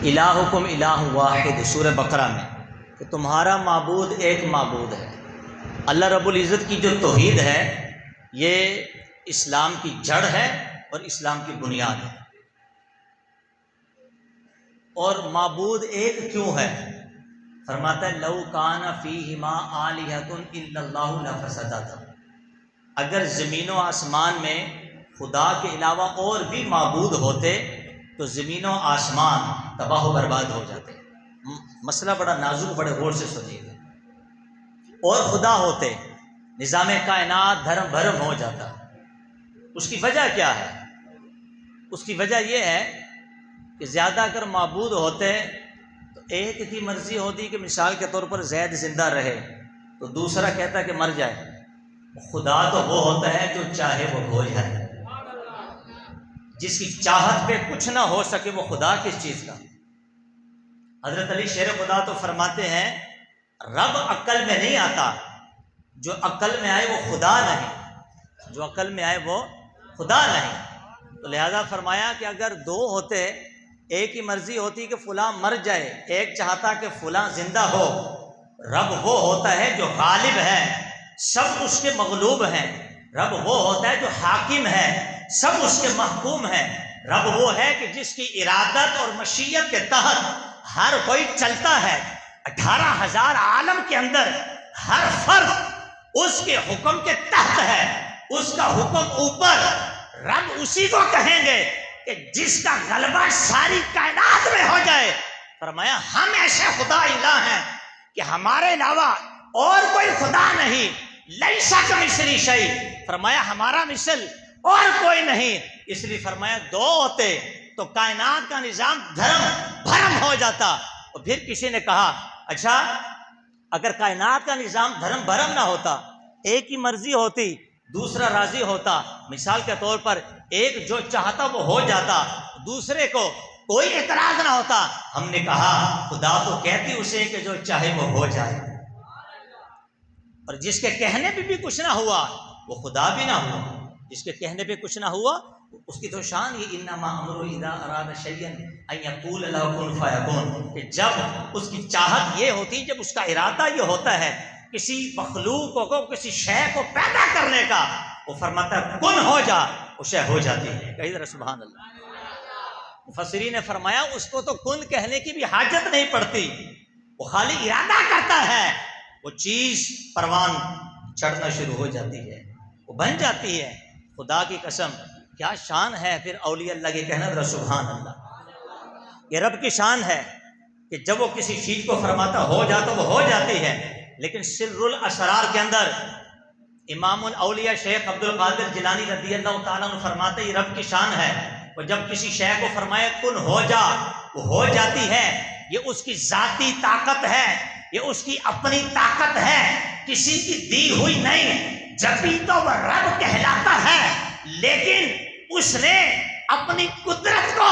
الہکم الہ واحد سورہ بقرہ میں کہ تمہارا معبود ایک معبود ہے۔ اللہ رب العزت کی جو توحید ہے یہ اسلام کی جڑ ہے اور اسلام کی بنیاد ہے۔ اور معبود ایک کیوں ہے؟ فرماتا ہے لو کان فیہما آلہۃ الا اللہ لفسدتا، اگر زمین و آسمان میں خدا کے علاوہ اور بھی معبود ہوتے تو زمین و آسمان تباہ و برباد ہو جاتے۔ مسئلہ بڑا نازک، بڑے غور سے سنیے گا۔ اور خدا ہوتے نظام کائنات دھرم بھرم ہو جاتا۔ اس کی وجہ کیا ہے؟ اس کی وجہ یہ ہے کہ زیادہ اگر معبود ہوتے تو ایک کی مرضی ہوتی کہ مثال کے طور پر زید زندہ رہے تو دوسرا کہتا کہ مر جائے۔ خدا تو وہ ہوتا ہے جو چاہے وہ ہو جائے، جس کی چاہت پہ کچھ نہ ہو سکے وہ خدا کس چیز کا؟ حضرت علی شیر خدا تو فرماتے ہیں رب عقل میں نہیں آتا، جو عقل میں آئے وہ خدا نہیں، جو عقل میں آئے وہ خدا نہیں۔ تو لہذا فرمایا کہ اگر دو ہوتے، ایک ہی مرضی ہوتی کہ فلاں مر جائے، ایک چاہتا کہ فلاں زندہ ہو، رب وہ ہوتا ہے جو غالب ہے، سب اس کے مغلوب ہیں۔ رب وہ ہوتا ہے جو حاکم ہے، سب اس کے محکوم ہیں۔ رب وہ ہے کہ جس کی ارادت اور مشیت کے تحت ہر کوئی چلتا ہے۔ 18,000 عالم کے اندر ہر فرد اس کے حکم کے تحت ہے، اس کا حکم اوپر۔ رب اسی کو کہیں گے کہ جس کا غلبہ ساری کائنات میں ہو جائے۔ فرمایا ہم ایسے خدا الہ ہیں کہ ہمارے علاوہ اور کوئی خدا نہیں، لیسا کمثلہ شیء، فرمایا ہمارا مثل اور کوئی نہیں۔ اس لیے فرمایا دو ہوتے تو کائنات کا نظام دھرم بھرم ہو جاتا۔ اور پھر کسی نے کہا اچھا اگر کائنات کا نظام دھرم بھرم نہ ہوتا، ایک ہی مرضی ہوتی، دوسرا راضی ہوتا، مثال کے طور پر ایک جو چاہتا وہ ہو جاتا، دوسرے کو کوئی اعتراض نہ ہوتا۔ ہم نے کہا خدا تو کہتی اسے کہ جو چاہے وہ ہو جائے، اور جس کے کہنے پہ بھی کچھ نہ ہوا وہ خدا بھی نہ ہوا۔ جس کے کہنے پہ کچھ نہ ہوا اس کی تو شان ہی انما امرہ اذا اراد شیئا ان یقول له کن فیکون، کہ جب اس کی چاہت یہ ہوتی، جب اس کا ارادہ یہ ہوتا ہے کسی مخلوق کو، کسی شے کو پیدا کرنے کا، وہ فرماتا ہے کن ہو جا، وہ شے ہو جاتی ہے۔ کہیے ذرا سبحان اللہ۔ مفسرین نے فرمایا اس کو تو کن کہنے کی بھی حاجت نہیں پڑتی، وہ خالی ارادہ کرتا ہے، وہ چیز پروان چڑھنا شروع ہو جاتی ہے، وہ بن جاتی ہے۔ خدا کی قسم کیا شان ہے پھر اولیاء اللہ کے کہنا ذرا سبحان اللہ۔ یہ رب کی شان ہے کہ جب وہ کسی چیز کو فرماتا ہو جاتا وہ ہو جاتی ہے۔ لیکن سر الاسرار کے اندر امام الاولیاء شیخ عبد القادر جیلانی رضی اللہ تعالیٰ عنہ فرماتے یہ رب کی شان ہے، وہ جب کسی شے کو فرمائے کن ہو جا وہ ہو جاتی ہے۔ یہ اس کی ذاتی طاقت ہے، یہ اس کی اپنی طاقت ہے، کسی کی دی ہوئی نہیں۔ جب بھی تو وہ رب کہلاتا ہے، لیکن اس نے اپنی قدرت کو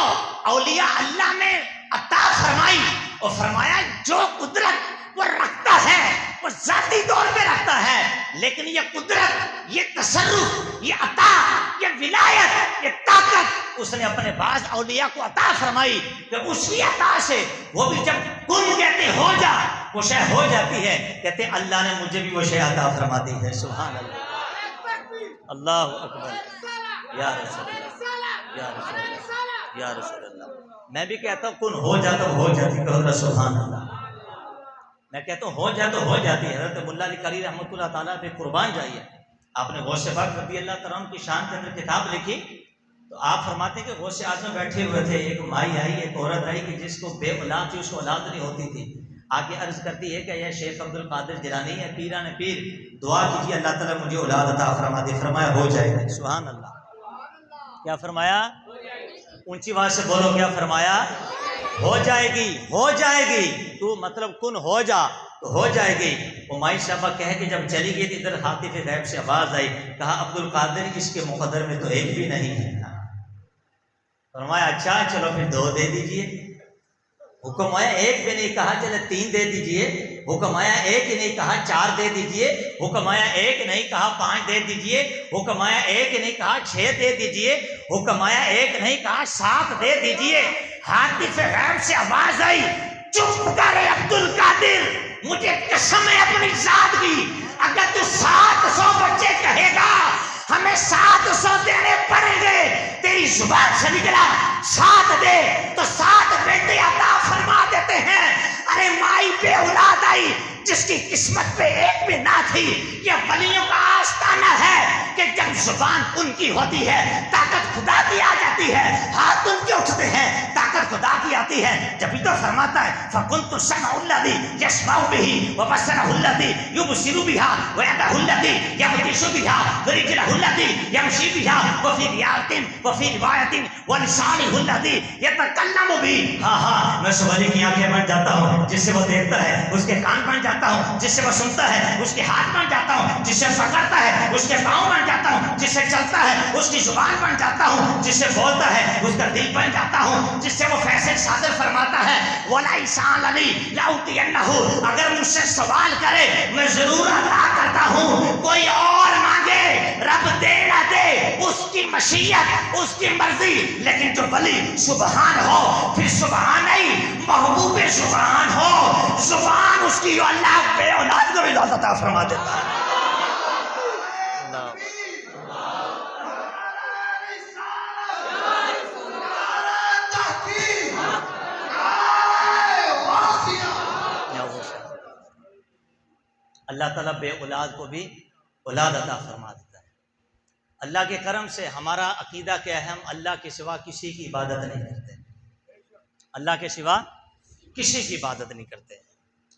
اولیاء اللہ میں عطا فرمائی اور فرمایا جو قدرت وہ رکھتا ہے وہ ذاتی طور پہ رکھتا ہے، لیکن یہ قدرت، یہ تصرف، یہ عطا، یہ ولایت، یہ طاقت اس نے اپنے بعض اولیاء کو عطا فرمائی کہ اس کی عطا سے وہ بھی جب کن کہتے ہو جا وہ شے ہو جاتی ہے۔ کہتے اللہ نے مجھے بھی وہ شے عطا فرما دی ہے۔ سبحان اللہ، اللہ اکبر، یا رسول اللہ، یا رسول اللہ، یا رسول اللہ۔ میں بھی کہتا ہوں کن ہو جاتا ہو جاتی، کہو سبحان اللہ۔ میں کہتا ہوں ہو جائے تو ہو جاتی ہے۔ حضرت ملا علی قاری رحمۃ اللہ تعالیٰ پہ قربان جائیے، آپ نے غوث پاک رضی اللہ تعالیٰ عنہ کی شان کے اندر کتاب لکھی تو آپ فرماتے ہیں کہ غوث اعظم بیٹھے ہوئے تھے، ایک مائی آئی، ایک عورت آئی کہ جس کو بے اولاد تھی، اس کو اولاد نہیں ہوتی تھی، آگے عرض کرتی ہے کہ یہ شیخ عبد القادر جیلانی ہے، پیران پیر، دعا کیجیے اللہ تعالیٰ مجھے اولاد عطا فرما دے۔ فرمایا ہو جائے گی۔ سبحان اللہ۔ کیا فرمایا؟ اونچی آواز سے بولو، کیا فرمایا؟ ہو جائے گی، ہو جائے گی، تو مطلب کن ہو جا تو ہو جائے گی۔ وہ مائی صاحبہ کہے کہ جب چلی گئی تھی ادھر حاطف غیب سے آواز آئی، کہا عبد القادر اس کے مقدر میں تو ایک بھی نہیں ہے۔ فرمایا اچھا چلو پھر 2 دے دیجئے۔ حکم آیا ایک بھی نہیں، کہا چلے 3 دے دیجئے۔ حکم آیا ایک ہی نہیں، کہا 4 دے دیجئے۔ حکم آیا ایک نہیں، کہا 5 دے دیجئے۔ حکم آیا ایک نہیں، کہا 6 دے دیجئے۔ حکم آیا ایک نہیں، کہا 7 دے دیجئے۔ ہاتف غیب سے آواز آئی، چپ کر عبد القادر، مجھے قسم ہے اپنی ذات کی، اگر تو 700 بچے کہے گا ہمیں 700 دینے پڑیں گے، تیری زبان سے نکلا 7 دے تو 7 بیٹے عطا فرما دیتے ہیں۔ ارے مائی پہ اولاد آئی جس کی قسمت پہ ایک بھی نہ تھی۔ یہ ولیوں کا آستانہ ہے کہ جب زبان ان کی ہوتی ہے طاقت خدا کی آ جاتی ہے، ہاتھ ان کے اٹھتے ہیں طاقت خدا کی آتی ہے۔ جبھی تو فرماتا ہے فَكُنْتُ السَّمْعَ الَّذِي يَسْمَعُ بِهِ وَبَصَرَهُ الَّذِي يُبْصِرُ بِهَا وَيَدَهُ الَّتِي يَبْطِشُ بِهَا وَرِجْلَهُ الَّتِي يَمْشِي بِهَا وَفِي رِوَايَةٍ وَلِسَانِهُ الَّذِي يَتَكَلَّمُ بِهِ۔ ہاں میں اس ولی کی آنکھیں بن جاتا ہوں جس سے وہ دیکھتا ہے، اس کے کان بن جاتا ہوں جس سے وہ سنتا ہے، اس کے ہاتھ بن جاتا ہوں جس سے پکڑتا ہے، اس کے پاؤں بن جاتا ہوں جس سے چلتا ہے، اس کی زبان بن جاتا ہوں جس سے بولتا ہے، اس کا دل بن جاتا ہوں جس سے وہ فیصلے صادر فرماتا ہے۔ وَلَئِن سَأَلَنِي لَأُعْطِيَنَّهُ، اگر مجھ سے سوال کرے میں ضرور عطا کرتا ہوں۔ کوئی اور مانگے رب دے نہ دے اس کی مشیت، اس کی مرضی، لیکن جو ولی سبحان ہو، پھر سبحان نہیں محبوب سبحان ہو، زبان اس کی اللہ بے اولاد کو بھی اولاد عطا فرما دیتا ہے۔ اللہ تعالیٰ بے اولاد کو بھی اولاد عطا فرما دیتا ہے۔ اللہ کے کرم سے ہمارا عقیدہ کیا ہے، ہم اللہ کے سوا کسی کی عبادت نہیں کرتے، اللہ کے سوا کسی کی عبادت نہیں کرتے۔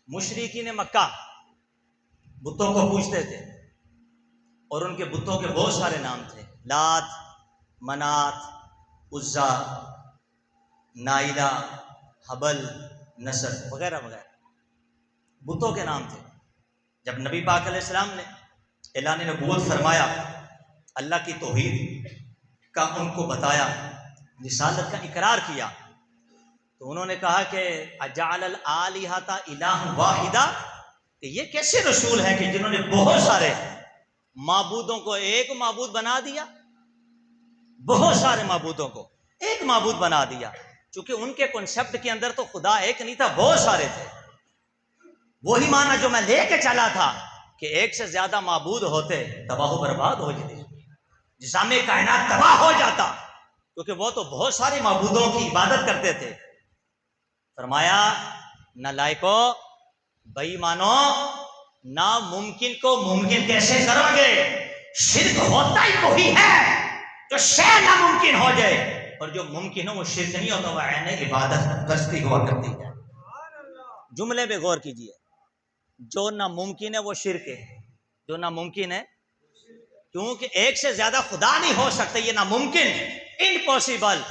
مشرکین مکہ بتوں کو پوجتے تھے اور ان کے بتوں کے بہت سارے نام تھے، لات، منات، عزا، نائلہ، حبل، نصر وغیرہ وغیرہ بتوں کے نام تھے۔ جب نبی پاک علیہ السلام نے اعلان نبوت فرمایا، اللہ کی توحید کا ان کو بتایا، رسالت کا اقرار کیا، تو انہوں نے کہا کہ اجعل الآلہۃ الہ واحدہ، کہ یہ کیسے رسول ہیں کہ جنہوں نے بہت سارے معبودوں کو ایک معبود بنا دیا، بہت سارے معبودوں کو ایک معبود بنا دیا۔ چونکہ ان کے کنسپٹ کے اندر تو خدا ایک نہیں تھا، بہت سارے تھے۔ وہی معنی جو میں لے کے چلا تھا کہ ایک سے زیادہ معبود ہوتے تباہ و برباد ہو جاتے، نظام کائنات تباہ ہو جاتا، کیونکہ وہ تو بہت سارے معبودوں کی عبادت کرتے تھے۔ فرمایا نالائکو، بے ایمانو، ناممکن کو ممکن کیسے کرو گے؟ شرک ہوتا ہی وہی ہے جو شے ناممکن ہو جائے، اور جو ممکن ہو وہ شرک نہیں ہوتا، وہ عین عبادت پرستی ہوا کرتی ہے۔ جملے پہ غور کیجئے، جو ناممکن ہے وہ شرک ہے، جو ناممکن ہے، کیونکہ ایک سے زیادہ خدا نہیں ہو سکتے، یہ ناممکن، امپاسبل۔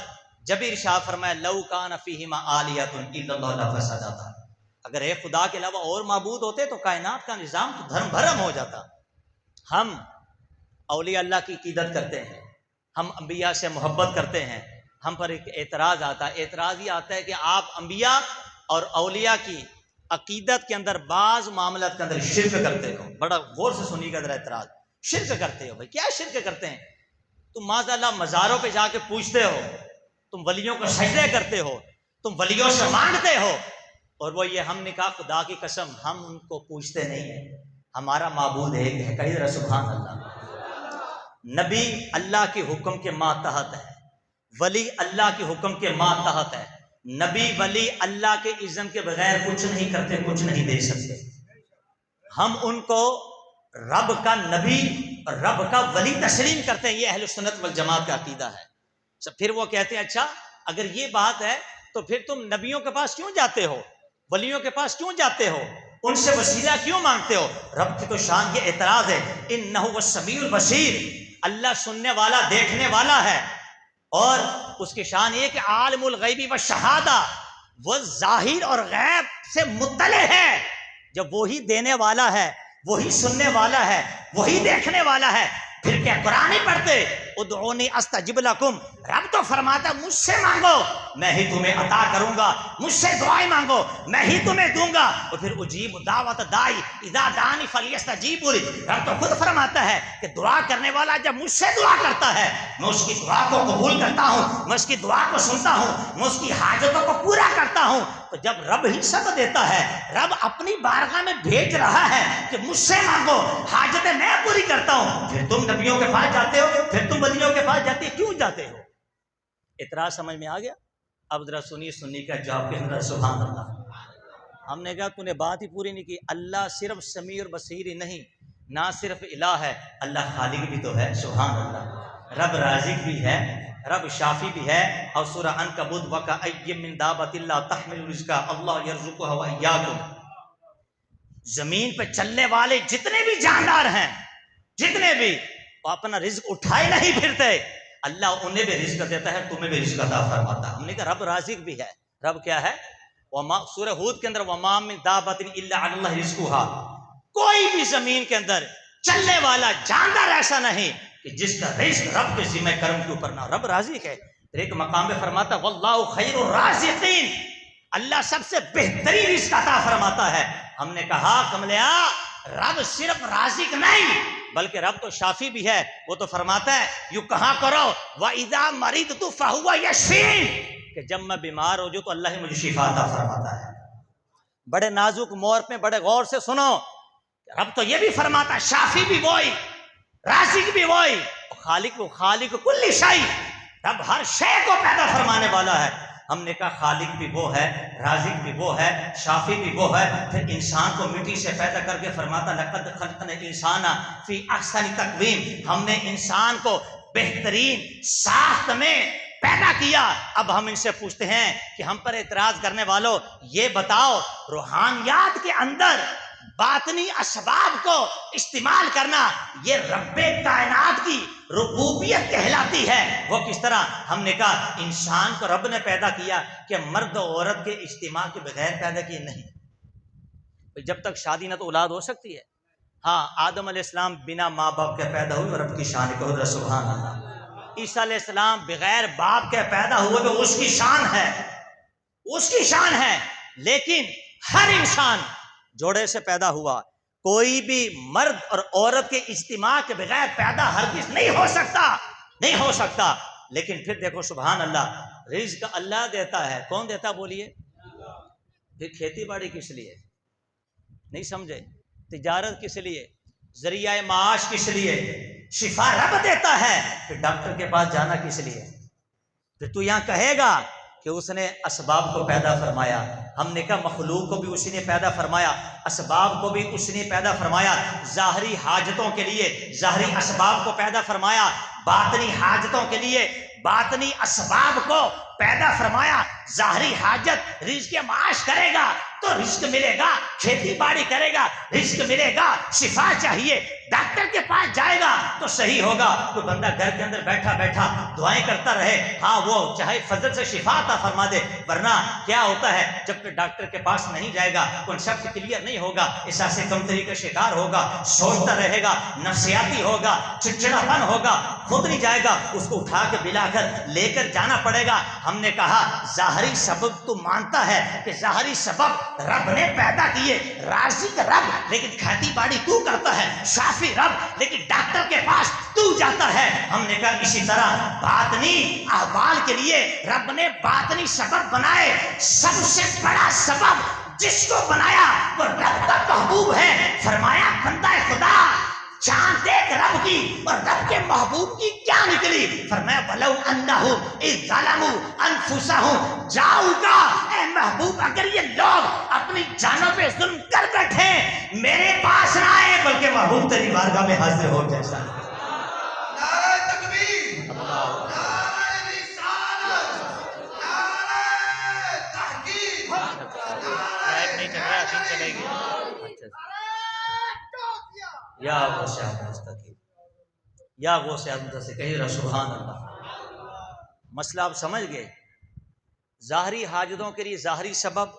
جب ارشاد فرمایا لو کان فیہما آلیۃ الا اللہ لفسدتا، اگر ایک خدا کے علاوہ اور معبود ہوتے تو کائنات کا نظام تو دھرم بھرم ہو جاتا۔ ہم اولیاء اللہ کی عقیدت کرتے ہیں، ہم انبیاء سے محبت کرتے ہیں، ہم پر ایک اعتراض آتا ہے، اعتراض یہ آتا ہے کہ آپ انبیاء اور اولیاء کی عقیدت کے اندر بعض معاملات کے اندر شرک کرتے ہو۔ بڑا غور سے سنیے گا ذرا اعتراض، شرک کرتے ہو، بھائی کیا شرک کرتے ہیں؟ تم معاذ اللہ مزاروں پہ جا کے پوچھتے ہو، تم ولیوں کو سجدے کرتے ہو، تم ولیوں سے مانگتے ہو، اور وہ یہ ہم نے کہا خدا کی قسم ہم ان کو پوچھتے نہیں ہیں، ہمارا معبود ایک ہے۔ کہیے ذرا سبحان اللہ۔ نبی اللہ کے حکم کے ماتحت ہے، ولی اللہ کے حکم کے ماتحت ہے۔ نبی ولی اللہ کے اذن کے بغیر کچھ نہیں کرتے، کچھ نہیں دے سکتے۔ ہم ان کو رب کا نبی اور رب کا ولی تسلیم کرتے ہیں، یہ اہل سنت والجماعت کا عقیدہ ہے۔ پھر وہ کہتے ہیں اچھا اگر یہ بات ہے تو پھر تم نبیوں کے پاس کیوں جاتے ہو، ولیوں کے پاس کیوں جاتے ہو، ان سے وسیلہ کیوں مانگتے ہو؟ رب کی تو شان یہ اعتراض ہے، انہ هو السمیع البصیر، اللہ سننے والا دیکھنے والا ہے، اور اس کی شان یہ کہ عالم الغیب والشہادہ، وہ ظاہر اور غیب سے مطلع ہے۔ جب وہی دینے والا ہے، وہی سننے والا ہے، وہی دیکھنے والا ہے، پھر کیا قرآن نہیں پڑھتے؟ ادعونی استجب لکم، رب تو فرماتا مجھ سے مانگو میں ہی تمہیں عطا کروں گا، مجھ سے دعائیں مانگو میں ہی تمہیں دوں گا۔ اور پھر اجیب دعوت دائی اذا دعانی فلیستجیبوا لی، رب تو خود فرماتا ہے کہ دعا کرنے والا جب مجھ سے دعا کرتا ہے میں اس کی دعا کو قبول کرتا ہوں، میں اس کی دعا کو سنتا ہوں، میں اس کی حاجتوں کو پورا کرتا ہوں۔ تو جب رب ہی سب دیتا ہے، رب اپنی بارگاہ میں بھیج رہا ہے کہ مجھ سے مانگو، حاجتیں میں پوری کرتا ہوں، پھر تم نبیوں کے پاس جاتے ہو، پھر تم ولیوں کے پاس جاتے ہو، کیوں جاتے ہو؟ اعتراض سمجھ میں آ گیا؟ اب ذرا سنی کا جواب کے اندر سبحان اللہ۔ ہم نے کہا تو نے بات ہی پوری نہیں کی۔ اللہ صرف سمیع اور بصیر ہی نہیں، نہ صرف الہ ہے، اللہ خالق بھی تو ہے، سبحان اللہ۔ رب رازق بھی ہے، رب شافی بھی ہے، اور سورہ عنکبوت وَكَأَيٍّ مِّن دَابَّةٍ لَّا تَحْمِلُ رِزْقَهَا اللَّهُ يَرْزُقُهَا وَإِيَّاكُمْ۔ زمین پہ چلنے والے جتنے بھی جاندار ہیں، جتنے بھی، وہ اپنا رزق اٹھائے نہیں پھرتے، اللہ انہیں بھی رزق دیتا ہے، تمہیں بھی رزق عطا فرماتا ہے۔ ہم نے کہا رب رازق بھی ہے، رب کیا ہے؟ سورہ ہود کے اندر وَمَا مِن دَابَّةٍ إِلَّا عَلَى اللَّهِ رِزْقُهَا، کوئی بھی زمین کے اندر چلنے والا جاندار ایسا نہیں کہ جس کا رزق رب کے ذمہ کرم کے اوپر نہ، رب رازق ہے۔ پھر ایک مقام پہ فرماتا وَاللَّهُ خَيْرُ الرَّازِقِينَ، اللہ سب سے بہترین رزق عطا فرماتا ہے۔ ہم نے کہا کملیا رب صرف رازق نہیں بلکہ رب تو شافی بھی ہے، وہ تو فرماتا ہے یوں کہاں کرو وَإِذَا مَرِضْتُ فَهُوَ يَشْفِينِ، کہ جب میں بیمار ہو جو تو اللہ ہی مجھے شفا عطا فرماتا ہے۔ بڑے نازک مور پہ بڑے غور سے سنو، رب تو یہ بھی فرماتا ہے شافی بھی وہی، رازق بھی وہی، خالق کل شیء، رب ہر شے کو پیدا فرمانے والا ہے۔ ہم نے کہا خالق بھی وہ ہے، رازق بھی وہ ہے، شافی بھی وہ ہے۔ پھر انسان کو مٹی سے پیدا کر کے فرماتا لقد خلقنا الانسان فی احسن تقویم، ہم نے انسان کو بہترین ساخت میں پیدا کیا۔ اب ہم ان سے پوچھتے ہیں کہ ہم پر اعتراض کرنے والوں یہ بتاؤ روحانیات کے اندر باطنی اسباب کو استعمال کرنا یہ رب کائنات کی ربوبیت کہلاتی ہے، وہ کس طرح؟ ہم نے کہا انسان کو رب نے پیدا کیا کہ مرد و عورت کے اجتماع کے بغیر پیدا کیے نہیں، جب تک شادی نہ تو اولاد ہو سکتی ہے۔ ہاں آدم علیہ السلام بنا ماں باپ کے پیدا ہوئے، رب کی شان کو سبحان اللہ۔ عیسیٰ علیہ السلام بغیر باپ کے پیدا ہوئے تو اس کی شان ہے، اس کی شان ہے، لیکن ہر انسان جوڑے سے پیدا ہوا، کوئی بھی مرد اور عورت کے اجتماع کے بغیر پیدا ہرگز نہیں ہو سکتا، نہیں ہو سکتا۔ لیکن پھر دیکھو سبحان اللہ، رزق اللہ دیتا ہے، کون دیتا بولیے؟ پھر کھیتی باڑی کس لیے؟ نہیں سمجھے؟ تجارت کس لیے؟ ذریعہ معاش کس لیے؟ شفا رب دیتا ہے، پھر ڈاکٹر کے پاس جانا کس لیے؟ پھر تو یہاں کہے گا کہ اس نے اسباب کو پیدا فرمایا۔ ہم نے کہا مخلوق کو بھی اسی نے پیدا فرمایا، اسباب کو بھی اس نے پیدا فرمایا، ظاہری حاجتوں کے لیے ظاہری اسباب کو پیدا فرمایا، باطنی حاجتوں کے لیے باطنی اسباب کو پیدا فرمایا۔ ظاہری حاجت رزق معاش کرے گا تو رزق ملے گا، کھیتی باڑی کرے گا رزق ملے گا، شفا چاہیے ڈاکٹر کے پاس جائے گا تو صحیح ہوگا۔ کوئی بندہ گھر کے اندر بیٹھا بیٹھا دعائیں کرتا رہے، ہاں وہ چاہے فضل سے شفا عطا فرما دے، ورنہ کیا ہوتا ہے جب تک ڈاکٹر کے پاس نہیں جائے گا کنسپٹ کلیئر نہیں ہوگا، احساس کمتری کا شکار ہوگا، سوچتا رہے گا، نفسیاتی ہوگا، چڑچڑاپن ہوگا، خود نہیں جائے گا، اس کو اٹھا کے بلا کر لے کر جانا پڑے گا۔ ہم نے کہا ظاہری سبب تو مانتا ہے کہ ظاہری سبب رب نے پیدا کیے، رازق رب لیکن کھیتی باڑی تو کرتا ہے، شافی رب لیکن ڈاکٹر کے پاس تو جاتا ہے۔ ہم نے کہا اسی طرح باطنی احوال کے لیے رب نے باطنی سبب بنائے، سب سے بڑا سبب جس کو بنایا وہ رب کا محبوب ہے۔ فرمایا بندہ خدا چاند دیکھ رب کی، اور رب کے محبوب کی کیا نکلی؟ فرمایا وَلَوْ أَنَّهُمْ إِذْ ظَلَمُوا أَنفُسَهُمْ جَاءُوكَ، اے محبوب اگر یہ لوگ اپنی جانوں پہ ظلم کر بیٹھے میرے پاس نہ آئے بلکہ محبوب تیری بارگاہ میں حاضر ہو جیسا۔ نعرہ تکبیر، نعرہ رسالت، نعرہ تحقیق، نہیں چل رہا دن چلے گی۔ یا غوث اعظم مستقیم، یا غوث اعظم سے کہیے رہا سبحان اللہ۔ مسئلہ آپ سمجھ گئے؟ ظاہری حاجتوں کے لیے ظاہری سبب،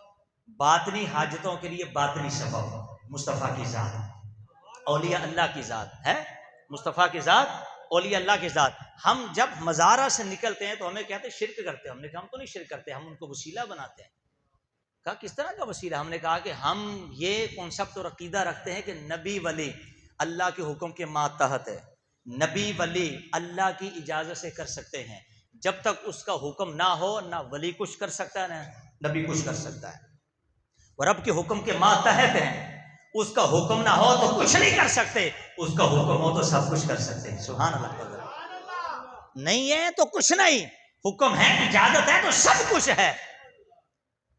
باطنی حاجتوں کے لیے باطنی سبب۔ مصطفیٰ کی ذات، اولیاء اللہ کی ذات ہے، مصطفیٰ کی ذات، اولیاء اللہ کی ذات. ہم جب مزارہ سے نکلتے ہیں تو ہمیں کہتے ہیں شرک کرتے ہیں. ہم نے کہا ہم تو نہیں شرک کرتے، ہم ان کو وسیلہ بناتے ہیں. کہا کس طرح کا وسیلہ؟ ہم نے کہا کہ ہم یہ کنسپٹ اور عقیدہ رکھتے ہیں کہ نبی ولی اللہ کے حکم کے ماتحت ہے. نبی ولی اللہ کی اجازت سے کر سکتے ہیں. جب تک اس کا حکم نہ ہو نہ ولی کچھ کر سکتا ہے نہ نبی کچھ کر سکتا ہے. اور رب کے حکم کے ماتحت ہیں، اس کا حکم نہ ہو تو کچھ نہیں کر سکتے، اس کا حکم ہو تو سب کچھ کر سکتے ہیں. سبحان اللہ. نہیں ہے تو کچھ نہیں، حکم ہے اجازت ہے تو سب کچھ ہے.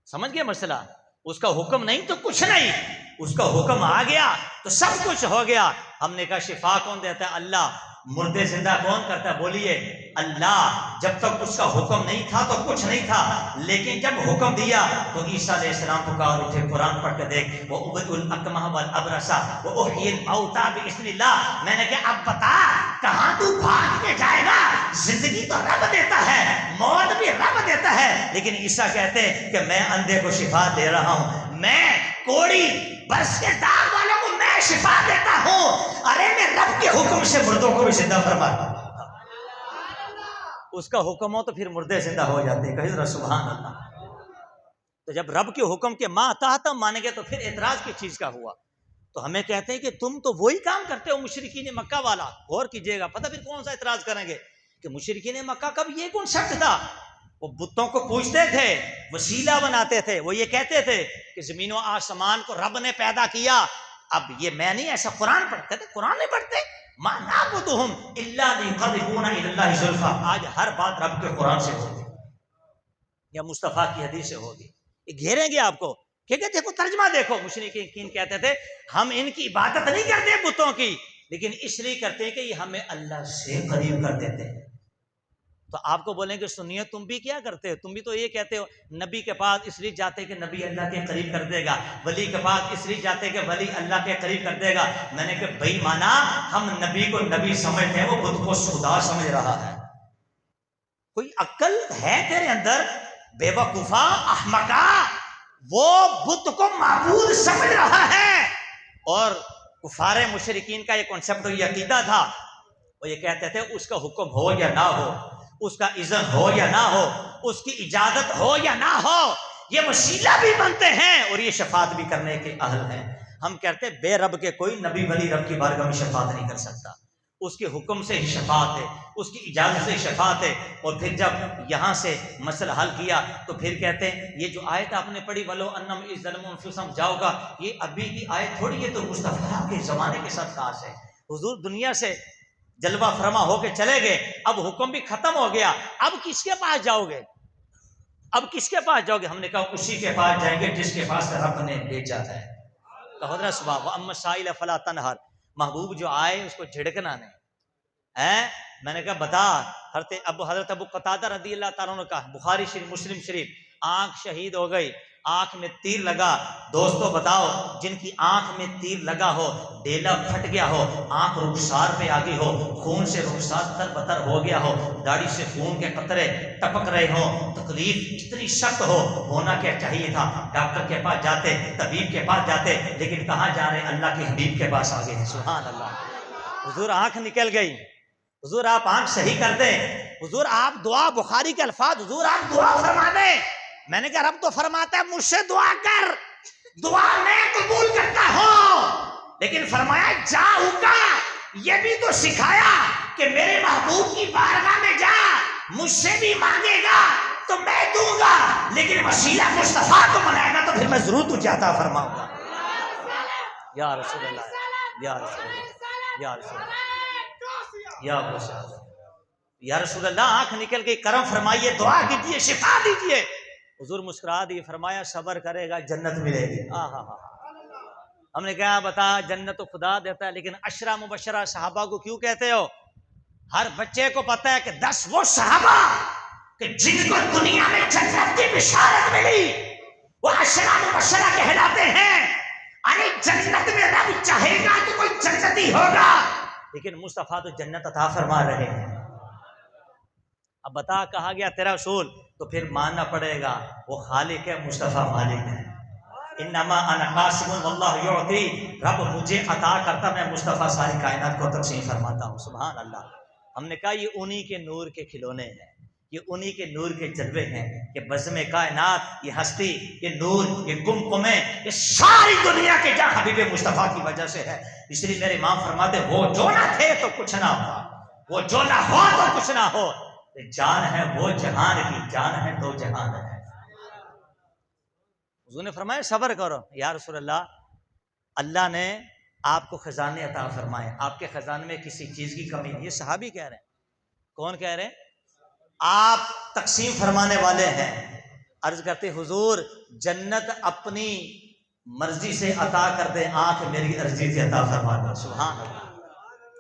سمجھ گئے مسئلہ؟ اس کا حکم نہیں تو کچھ نہیں، اس کا حکم آ گیا تو سب کچھ ہو گیا. ہم نے کہا شفا کون دیتا ہے؟ اللہ. مردے زندہ کون کرتا ہے؟ بولیے اللہ. جب تک اس کا حکم نہیں تھا تو کچھ نہیں تھا، لیکن جب حکم دیا تو عیسیٰ علیہ السلام پکار اٹھے. قرآن پڑھ کے دیکھ، وَأُبْرِئُ الْأَكْمَحَ وَالْأَبْرَصَ وَأُحْيِي الْمَوْتَىٰ بِإِذْنِ اللَّهِ. میں نے کہا اب بتا کہاں تو بھاگ کے جائے گا؟ زندگی تو رب دیتا ہے، موت بھی رب دیتا ہے. لیکن عیسیٰ کہتے ہیں کہ میں اندھے کو شفا دے رہا ہوں، میں کوڑی برس کے داغ والوں کو میں شفا دیتا ہوں. ارے میں رب کے حکم سے مردوں کو بھی زندہ فرماتا ہوں. اس کا حکم ہو تو پھر مردے زندہ ہو جاتے ہیں. کہیں ذرا سبحان اللہ. تو جب رب کے حکم کے ماتحت مانیں گے تو پھر اعتراض کس چیز کا ہوا؟ تو ہمیں کہتے ہیں کہ تم تو وہی کام کرتے ہو مشرکین مکہ والا. غور کیجئے گا، پتہ پھر کون سا اعتراض کریں گے کہ مشرکین مکہ کا بھی یہ کون شخص تھا؟ وہ بتوں کو پوجتے تھے، وسیلہ بناتے تھے. وہ یہ کہتے تھے کہ زمین و آسمان کو رب نے پیدا کیا. اب یہ میں نہیں ایسا قرآن پڑھتے تھے، قرآن نہیں پڑھتے. مَا نَعْبُدُهُمْ إِلَّا لِيُقَرِّبُونَ إِلَى اللَّهِ زُلْفَىٰ. آج ہر بات رب کے قرآن سے ہوگی یا مصطفیٰ کی حدیث سے ہوگی. یہ گھیریں گے آپ کو کہ دیکھو ترجمہ دیکھو. مشرکین کہتے تھے ہم ان کی عبادت نہیں کرتے بتوں کی، لیکن اس لیے کرتے ہیں کہ یہ ہمیں اللہ سے قریب کر دیتے ہیں. تو آپ کو بولیں کہ سنیے تم بھی کیا کرتے ہو؟ تم بھی تو یہ کہتے ہو نبی کے پاس اس لیے جاتے کہ نبی اللہ کے قریب کر دے گا، ولی کے پاس اس لیے جاتے کہ ولی اللہ کے قریب کر دے گا. میں نے کہ بھائی مانا ہم نبی کو نبی سمجھتے ہیں، وہ بت کو خدا سمجھ رہا ہے. کوئی عقل ہے تیرے اندر؟ بے وقوفا احمقا. وہ بت کو معبود سمجھ رہا ہے. اور کفار مشرکین کا یہ کنسپٹ یہ عقیدہ تھا. وہ یہ کہتے تھے اس کا حکم ہو یا نہ ہو، اس کا اذن ہو یا نہ ہو، اس کی اجازت ہو یا نہ ہو، یہ وسیلہ بھی بنتے ہیں اور یہ شفاعت بھی کرنے کے اہل ہیں. ہم کہتے بے رب کے کوئی نبی ولی رب کی بارگاہ میں شفاعت نہیں کر سکتا. اس کے حکم سے ہی شفاعت ہے، اس کی اجازت سے ہی شفاعت ہے. اور پھر جب یہاں سے مسئلہ حل کیا تو پھر کہتے ہیں یہ جو آیت آپ نے پڑھی وَلَوْ أَنَّهُمْ إِذْ ظَلَمُوا أَنفُسَهُمْ جاؤ گا، یہ ابھی کی آیت تھوڑی ہے، تو مصطفیٰ کے زمانے کے ساتھ خاص ہے. حضور دنیا سے جلوہ فرما ہو کے چلے گئے، اب حکم بھی ختم ہو گیا. اب کس کے پاس جاؤ گے؟ اب کس کے پاس جاؤ گے؟ ہم نے کہا اسی کے پاس جائیں گے جس کے پاس رب نے بھیجا ہے. کہو حضرت صبح وَأَمَّا السَّائِلَ فَلَا تَنْهَرْ. محبوب جو آئے اس کو جھڑکنا نہیں ہے. میں نے کہا بتا. حضرت ابو قتادہ رضی اللہ تعالیٰ عنہ کا بخاری شریف مسلم شریف، آنکھ شہید ہو گئی، آنکھ میں تیر لگا. دوستو بتاؤ جن کی آنکھ میں تیر لگا ہو، ڈیلا پھٹ گیا ہو، آنکھ رخسار پہ آ گئی ہو، خون سے رخسار تر بتر ہو گیا ہو، داڑھی سے خون کے قطرے ٹپک رہے ہوں، تکلیف کتنی سخت ہو، ہونا کیا چاہیے تھا؟ ڈاکٹر کے پاس جاتے، طبیب کے پاس جاتے، لیکن کہاں جا رہے؟ اللہ کے حبیب کے پاس آ گئے ہیں. سبحان اللہ. حضور آنکھ نکل گئی، حضور آپ آنکھ صحیح کر دیں، حضور آپ دعا، بخاری کے الفاظ، حضور آپ دعا فرما دیں. میں نے کہا رب تو فرماتا ہے مجھ سے دعا کر، دعا میں قبول کرتا ہوں، لیکن فرمایا جاؤ کا یہ بھی تو سکھایا کہ میرے محبوب کی بارگاہ میں جا، مجھ سے بھی مانگے گا تو میں دوں گا، لیکن وسیلہ مصطفیٰ کو بنائے گا تو پھر میں ضرور تجھے عطا فرماؤں گا. یا رسول اللہ، یا رسول اللہ، یا رسول اللہ، یا رسول اللہ. آنکھ نکل گئی، کرم فرمائیے، دعا کیجیے، شفا دیجیے. حضور مسکرا دی، فرمایا صبر کرے گا جنت ملے گی. ہم نے کہا بتا جنت تو خدا دیتا ہے، لیکن عشرہ مبشرہ صحابہ کو کیوں کہتے ہو؟ ہر بچے کو پتا ہے کہ 10 وہ صحابہ کہ جن کو دنیا میں جنت کی بشارت ملی وہ عشرہ مبشرہ کہلاتے ہیں. ارے جنت میں رب چاہے گا تو کوئی جنتی ہوگا، لیکن مصطفیٰ تو جنت عطا فرما رہے ہیں. اب بتا کہا گیا تیرا رسول، تو پھر ماننا پڑے گا وہ خالق ہے، مصطفیٰ مالک ہے. انما انا قاسم واللہ یعطی، رب مجھے عطا کرتا، میں مصطفیٰ ساری کائنات کو تقسیم فرماتا ہوں. سبحان اللہ. ہم نے کہا یہ انہی کے نور کے کھلونے ہیں، یہ انہی کے نور کے جلوے ہیں کہ بزم کائنات، یہ ہستی، یہ نور، یہ قمقمیں، یہ ساری دنیا کے جہاں حبیب مصطفیٰ کی وجہ سے ہے. اس لیے میرے امام فرماتے وہ جو نہ تھے تو کچھ نہ ہوا، وہ جو نہ ہو تو کچھ نہ ہو. جان ہے وہ جہان کی، جان ہے تو جہان ہے. حضور نے فرمایا صبر کرو. یا رسول اللہ، اللہ نے آپ کو خزانے عطا فرمائے، آپ کے خزانے میں کسی چیز کی کمی نہیں. یہ صحابی کہہ رہے ہیں. کون کہہ رہے ہیں؟ آپ تقسیم فرمانے والے ہیں. عرض کرتے حضور جنت اپنی مرضی سے عطا کر دے، آنکھ میری عرضی سے عطا فرما دو. سبحان اللہ.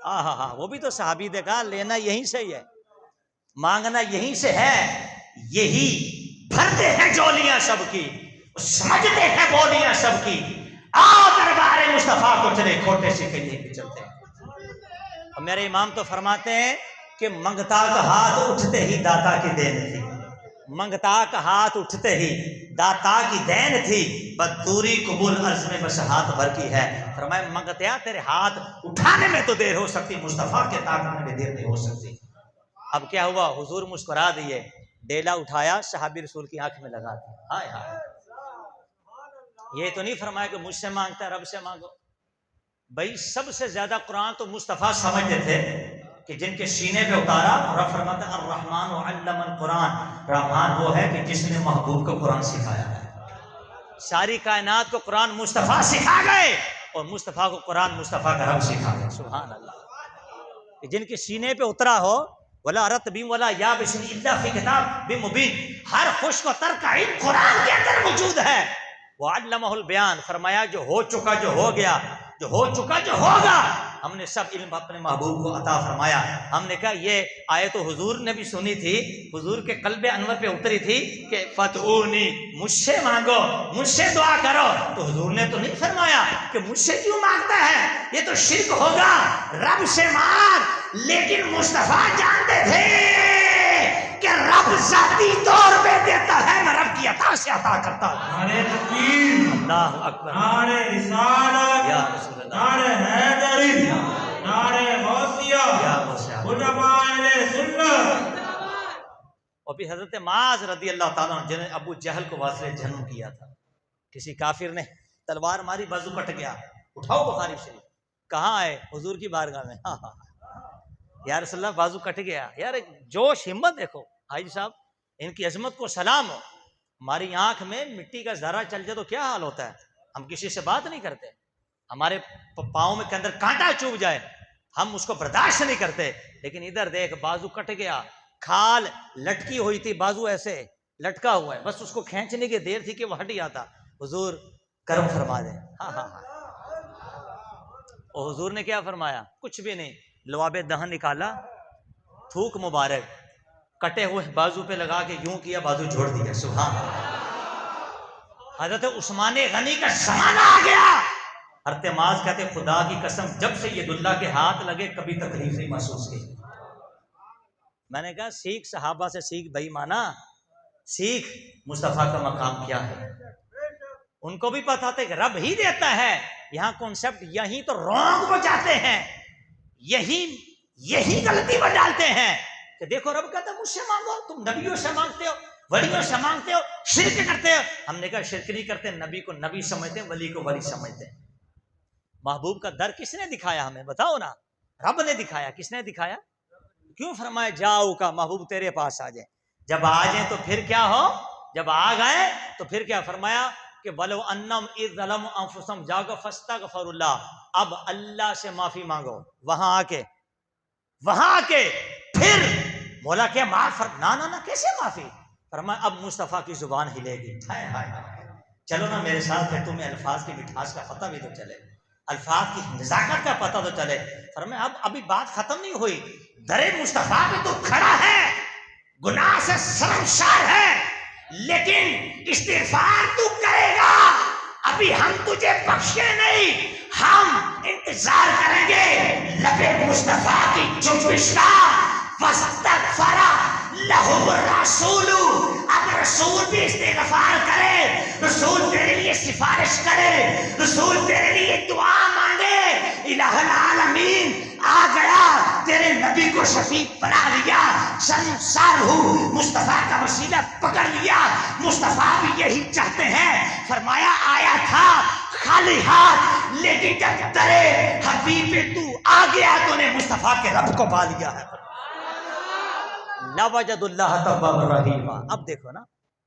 ہاں وہ بھی تو صحابی نے کہا لینا یہیں سے ہی ہے، مانگنا یہیں سے ہے. یہی بھرتے ہیں جولیاں سب کی، سمجھتے ہیں بولیاں سب کی. آؤ دربار مصطفیٰ کو چلے، کھوٹے سے کہیں پہ چلتے ہیں. اور میرے امام تو فرماتے ہیں کہ منگتا کا ہاتھ اٹھتے ہی داتا کی دین تھی. منگتا کا ہاتھ اٹھتے ہی داتا کی دین تھی. بدوری قبول عرض میں بس ہاتھ بھر کی ہے. فرمایا منگتیا تیرے ہاتھ اٹھانے میں تو دیر ہو سکتی، مصطفیٰ کے طاقت میں دیر نہیں ہو سکتی. اب کیا ہوا؟ حضور مسکرا دیے، ڈیلا اٹھایا، صحابی رسول کی آنکھ میں لگا دیا. ہائے ہائے. یہ تو نہیں فرمایا کہ مجھ سے مانگتا ہے رب سے مانگو. بھائی سب سے زیادہ قرآن تو مصطفیٰ سمجھتے تھے کہ جن کے سینے پہ اتارا. رب فرماتا ہے الرحمن علم القرآن، رحمان وہ ہے کہ جس نے محبوب کو قرآن سکھایا ہے. ساری کائنات کو قرآن مصطفیٰ سکھا گئے، اور مصطفیٰ کو قرآن مصطفیٰ کا رب سکھا گئے. سبحان اللہ. کہ جن کے سینے پہ اترا ہو ولا رطب ولا یابس الا فی کتاب مبین، ہر خشک و تر کا علم قرآن کے اندر موجود ہے. وعلمہ البیان، فرمایا جو ہو چکا جو ہو گیا، جو ہو چکا جو ہوگا، ہم نے سب علم اپنے محبوب کو عطا فرمایا. ہم نے کہا یہ آیت تو حضور نے بھی سنی تھی، حضور کے قلب انور پہ اتری تھی کہ فتعونی، مجھ سے مانگو، مجھ سے دعا کرو. تو حضور نے تو نہیں فرمایا کہ مجھ سے کیوں مانگتا ہے، یہ تو شرک ہوگا، رب سے مانگ. لیکن مصطفیٰ جانتے تھے کہ رب ذاتی طور پہ دیتا ہے، میں رب کی عطا سے عطا کرتا ہوں. نعرہ تکبیر، اللہ اکبر، نعرہ رسالت، یا رسول اللہ، نعرہ حیدری، نعرہ غوثیہ، یا غوثیہ. علماء اہل سنت. اور پھر حضرت معاذ رضی اللہ تعالیٰ عنہ جنہیں ابو جہل کو واسطے جنم کیا تھا، کسی کافر نے تلوار ماری، بازو کٹ گیا. اٹھاؤ بخاری شریف. کہاں آئے؟ حضور کی بارگاہ میں. یا رسول اللہ بازو کٹ گیا. یار جوش ہمت دیکھو حاجی صاحب، ان کی عظمت کو سلام ہو. ہماری آنکھ میں مٹی کا ذرہ چل جائے تو کیا حال ہوتا ہے؟ ہم کسی سے بات نہیں کرتے. ہمارے پاؤں میں کے اندر کانٹا چوب جائے ہم اس کو برداشت نہیں کرتے. لیکن ادھر دیکھ، بازو کٹ گیا، کھال لٹکی ہوئی تھی، بازو ایسے لٹکا ہوا ہے، بس اس کو کھینچنے کی دیر تھی کہ وہ ہٹ جاتا. حضور کرم فرما دیں. ہاں. اور حضور نے کیا فرمایا؟ کچھ بھی نہیں. لواب دہن نکالا، تھوک مبارک کٹے ہوئے بازو پہ لگا کے یوں کیا، بازو جوڑ دیا. سبحان اللہ. حضرت عثمان غنی کا زمانہ آ گیا. حضرت معاذ کہتے خدا کی قسم جب سے یہ دلہ کے ہاتھ لگے کبھی تکلیف نہیں محسوس کی. میں نے کہا سیکھ صحابہ سے، سیکھ بھائی مانا، سیکھ مصطفیٰ کا مقام کیا ہے. ان کو بھی پتا تھا کہ رب ہی دیتا ہے. یہاں کانسیپٹ یہی تو رونگ ہو جاتے ہیں، یہی غلطی میں ڈالتے ہیں کہ دیکھو رب کہتا ہے مجھ سے مانگو، تم نبیوں سے مانگتے ہو، ولیوں سے مانگتے ہو، شرک کرتے ہو. ہم نے کہا شرک نہیں کرتے، نبی کو نبی سمجھتے ہیں، ولی کو ولی سمجھتے ہیں. محبوب کا در کس نے دکھایا ہمیں؟ بتاؤ نا. رب نے دکھایا. کس نے دکھایا؟ کیوں فرمایا جاؤ کا محبوب تیرے پاس آ جائے. جب آ جائیں تو پھر کیا ہو؟ جب آ گئے تو پھر کیا فرمایا کہ ولو انم اذ ظلموا انفسهم جاؤ فاستغفر اللہ. اب اللہ سے معافی مانگو. وہاں آ کے پھر مولا کیا معاف نہ کیسے معافی؟ فرمایا اب مصطفیٰ کی زبان ہلے گی. چلو نا میرے ساتھ، پھر تمہیں الفاظ کی مٹھاس کا پتہ بھی تو چلے، الفاظ کی نزاکت کا پتہ تو چلے. فرمایا اب ابھی بات ختم نہیں ہوئی، در مصطفیٰ پہ تو کھڑا ہے، گناہ سے شرمسار ہے، لیکن استغفار تو کرے گا. ابھی ہم تجھے بخشے نہیں، ہم انتظار کریں گے لبے مصطفیٰ کی جنبش کا. فاستغفر لہ الرسول، اب رسول بھی استغفار کرے، رسول تیرے لیے سفارش میرے رسول تیرے لیے دعا مانگے، الہ العالمین آ گیا، تیرے نبی کو شفیع بنا لیا، شرمسار ہو، مصطفیٰ کا وسیلہ پکڑ لیا، مصطفیٰ بھی یہی چاہتے ہیں۔ فرمایا آیا تھا خالی ہاتھ، لیکن جب تیرے حبیب تو آ گیا تو نے مصطفیٰ کے رب کو پا لیا ہے۔ لَوَجَدُ اللَّهَ تَوَّابًا رَحِيمًا۔ اب دیکھو نا،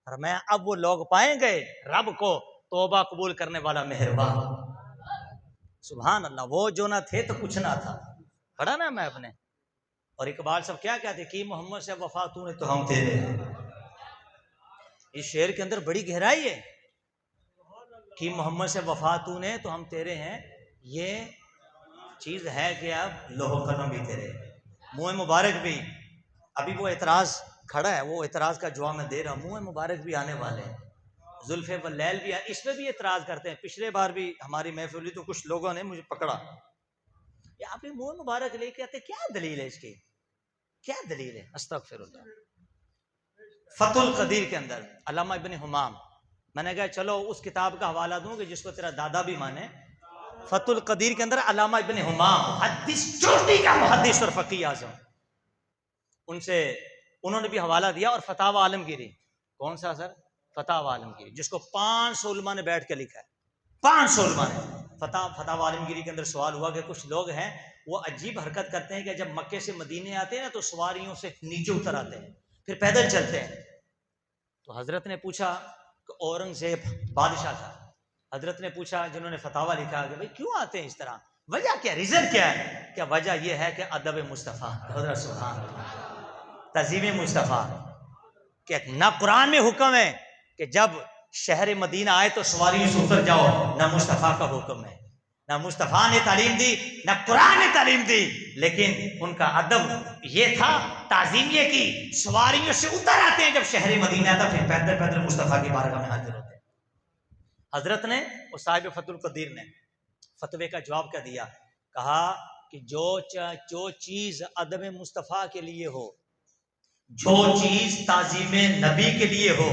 فرمایا اب وہ لوگ پائیں گے رب کو توبہ قبول کرنے والا مہربان۔ سبحان اللہ، وہ جو نہ تھے تو کچھ نہ تھا، پڑھا نا میں اپنے۔ اور اقبال صاحب کیا کہتے کی محمد سے وفا تو نے تو ہم تیرے ہیں۔ اس شعر کے اندر بڑی گہرائی ہے کہ محمد سے وفا تو نے تو ہم تیرے ہیں، یہ چیز ہے کہ اب لوح قلم بھی تیرے، منہ مبارک بھی۔ ابھی وہ اعتراض کھڑا ہے، وہ اعتراض کا جواب میں دے رہا ہوں، منہ مبارک بھی آنے والے ہیں، زلف واللیل بھی ہے، اس پہ بھی اعتراض کرتے ہیں۔ پچھلے بار بھی ہماری محفل ہوئی تو کچھ لوگوں نے مجھے پکڑا، یہ آپ منہ مبارک لے کے آتے، کیا دلیل ہے اس کی، کیا دلیل ہے؟ استغفر اللہ۔ فتح القدیر کے اندر علامہ ابن حمام، میں نے کہا چلو اس کتاب کا حوالہ دوں کہ جس کو تیرا دادا بھی مانے۔ فتح القدیر کے اندر علامہ ابن حمام حدیث چوٹی کا محدث اور فقیہ اعظم، ان سے انہوں نے بھی حوالہ دیا، اور فتاوی عالمگیری، کون سا سر؟ فتاوی عالمگیری، جس کو 500 علماء نے بیٹھ کے لکھا ہے، 500 علماء نے۔ فتاوی عالمگیری کے اندر سوال ہوا کہ کچھ لوگ ہیں وہ عجیب حرکت کرتے ہیں کہ جب مکے سے مدینے آتے ہیں نا تو سواریوں سے نیچے اتر آتے ہیں، پھر پیدل چلتے ہیں۔ تو حضرت نے پوچھا کہ اورنگزیب بادشاہ تھا، حضرت نے پوچھا جنہوں نے فتاوی لکھا کہ بھئی کیوں آتے ہیں اس طرح، وجہ کیا، ریزن کیا ہے؟ کیا وجہ یہ ہے کہ ادب مصطفیٰ، حضرت سبحان اللہ، تعظیم مصطفیٰ، کہ نہ قرآن میں حکم ہے کہ جب شہر مدینہ آئے تو سواریوں سے اتر جاؤ، نہ مصطفیٰ کا حکم ہے، نہ مصطفیٰ نے تعلیم دی، نہ قرآن نے تعلیم دی، لیکن ان کا ادب یہ تھا، تعظیم یہ کی، سواریوں سے اتر آتے ہیں جب شہر مدینہ آتا، پھر پیدل پیدل مصطفیٰ کی بارگاہ میں حاضر ہوتے ہیں۔ حضرت نے اور صاحب فتح القدیر نے فتوے کا جواب کیا دیا، کہا کہ جو چیز ادب مصطفیٰ کے لیے ہو، جو چیز تعظیم نبی کے لیے ہو،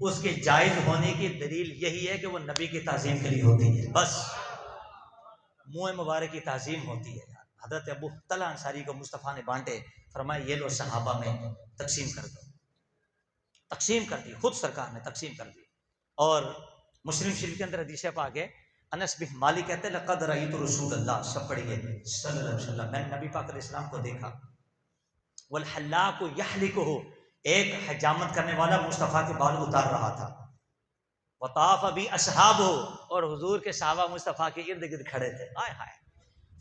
اس کے جائز ہونے کی دلیل یہی ہے کہ وہ نبی کی تعظیم کے لیے ہوتی ہے، بس منہ مبارک کی تعظیم ہوتی ہے۔ حضرت ابو طلحہ انصاری کو مصطفیٰ نے بانٹے، فرمایا یہ لو صحابہ میں تقسیم کر دو، تقسیم کر دی، خود سرکار نے تقسیم کر دی۔ اور مسلم شریف کے اندر حدیث پاک ہے، انس بن مالک کہتے ہیں لقد رأیت رسول اللہ، سب پڑھیے، صلی اللہ علیہ وسلم، میں نے نبی پاک علیہ السلام کو دیکھا، والحلاق یحلقہ، ایک حجامت کرنے والا مصطفیٰ کے بال اتار رہا تھا، وطاف بی اصحابہ، اور حضور کے صحابہ مصطفیٰ کے ارد گرد کھڑے تھے، آئے ہائے،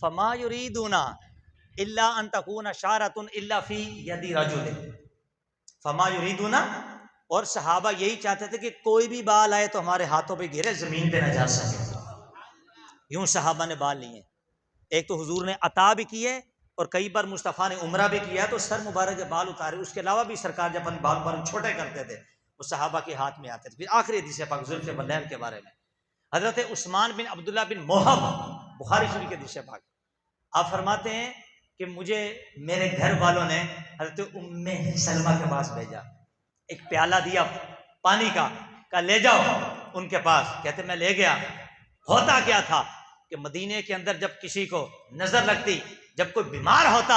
فما یریدون الا ان تکون شارۃ الا فی ید رجل، فما یریدون، اور صحابہ یہی چاہتے تھے کہ کوئی بھی بال آئے تو ہمارے ہاتھوں پہ گرے، زمین پہ نہ جا سکے، یوں صحابہ نے بال لیے۔ ایک تو حضور نے عطا بھی کی ہے، اور کئی بار مصطفیٰ نے عمرہ بھی کیا تو سر مبارک کے بال اتارے، اس کے علاوہ بھی سرکار جب اپنے بال مبارک چھوٹے کرتے تھے وہ صحابہ کے ہاتھ میں آتے تھے۔ پھر آخری حدیث پاک زلف واللیل کے بارے میں، حضرت عثمان بن عبداللہ بن موہب، بخاری شریف کے حدیث پاک، آپ فرماتے ہیں کہ مجھے میرے گھر والوں نے حضرت ام سلمہ کے پاس بھیجا، ایک پیالہ دیا پانی کا، کہا لے جاؤ ان کے پاس، کہتے میں لے گیا۔ ہوتا کیا تھا کہ مدینے کے اندر جب کسی کو نظر لگتی، جب کوئی بیمار ہوتا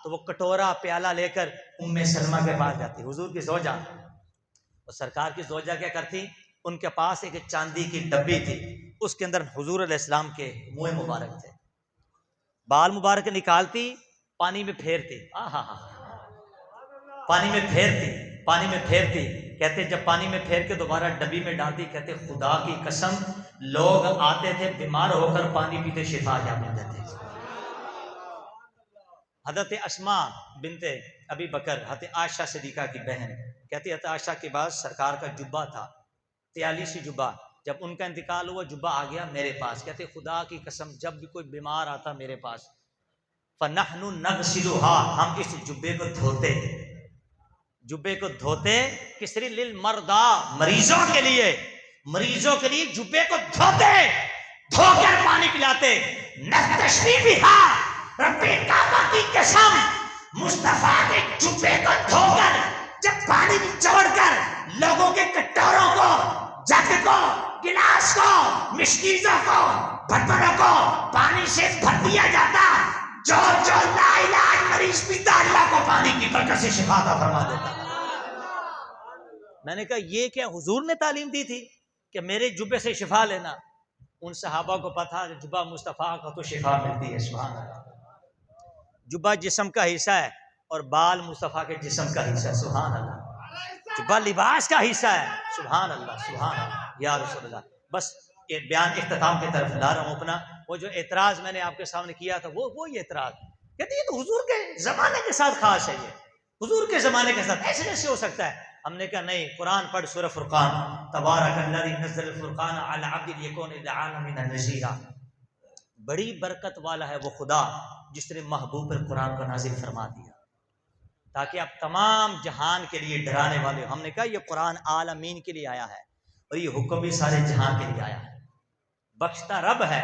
تو وہ کٹورا پیالہ لے کر ام سلمہ کے پاس جاتی، حضور کی زوجہ، اور سرکار کی زوجہ کیا کرتی، ان کے پاس ایک چاندی کی ڈبی تھی، اس کے اندر حضور علیہ السلام کے منہ مبارک تھے، بال مبارک نکالتی، پانی میں پھیرتی، پانی میں پھیرتی، پانی میں پھیرتی، کہتے جب پانی میں پھیر کے دوبارہ ڈبی میں ڈالتی، کہتے خدا کی قسم لوگ آتے تھے بیمار ہو کر پانی پیتے شفا جا ملتے تھے۔ حضرت اسماء بنت ابی بکر، حضرت عائشہ صدیقہ کی بہن، کہتی حضرت عائشہ کے بعد سرکار کا جبہ تھا، 43 جبہ، جب ان کا انتقال ہوا جبہ آ گیا میرے پاس، کہتے خدا کی قسم جب بھی کوئی بیمار آتا میرے پاس، فَنَحْنُ نَغْسِلُهَا، ہم اس جبے کو دھوتے، جبے کو دھوتے، کس لیے؟ للمرضى، مریضوں کے لیے، مریضوں کے لیے جبے کو دھوتے، دھو کر پانی پلاتے، نستشفی بها، رب کعبہ کی قسم، مصطفیٰ کے جبے کو دھو کر جب پانی میں چوڑ کر لوگوں کے کٹوروں کو جگ کو، گلاس کو، مشکیزوں کو، برتنوں کو پانی سے بھر دیا جاتا، جو جو لا علاج مریض پیتا اللہ کو پانی کی برکت سے شفا عطا فرما دیتا۔ میں نے کہا یہ کیا حضور نے تعلیم دی تھی کہ میرے جبے سے شفا لینا؟ ان صحابہ کو پتہ کہ جبہ مصطفیٰ کا تو شفا ملتی ہے۔ سبحان اللہ۔ جبہ جسم کا حصہ ہے اور بال مصطفیٰ کے جسم کا حصہ ہے۔ سبحان اللہ۔ جبہ لباس کا حصہ ہے۔ سبحان اللہ، سبحان اللہ یا رسول اللہ۔ بس یہ بیان اختتام کی طرف لا رہا ہوں اپنا۔ وہ جو اعتراض میں نے آپ کے سامنے کیا تھا وہ یہ اعتراض کہتے یہ تو حضور کے زمانے کے ساتھ خاص ہے، یہ حضور کے زمانے کے ساتھ ایسے کیسے ہو سکتا ہے؟ ہم نے کہا نہیں، قرآن پڑھ سورہ فرقان، تبارک الذی نزل الفرقان علی عبدہ لیکون للعالمین نذیرا۔ بڑی برکت والا ہے وہ خدا جس نے محبوب پر قرآن کو نازل فرما دیا تاکہ آپ تمام جہان کے لیے ڈرانے والے ہو۔ ہم نے کہا یہ قرآن عالمین کے لیے آیا ہے اور یہ حکم بھی سارے جہان کے لیے آیا ہے۔ بخشتا رب ہے،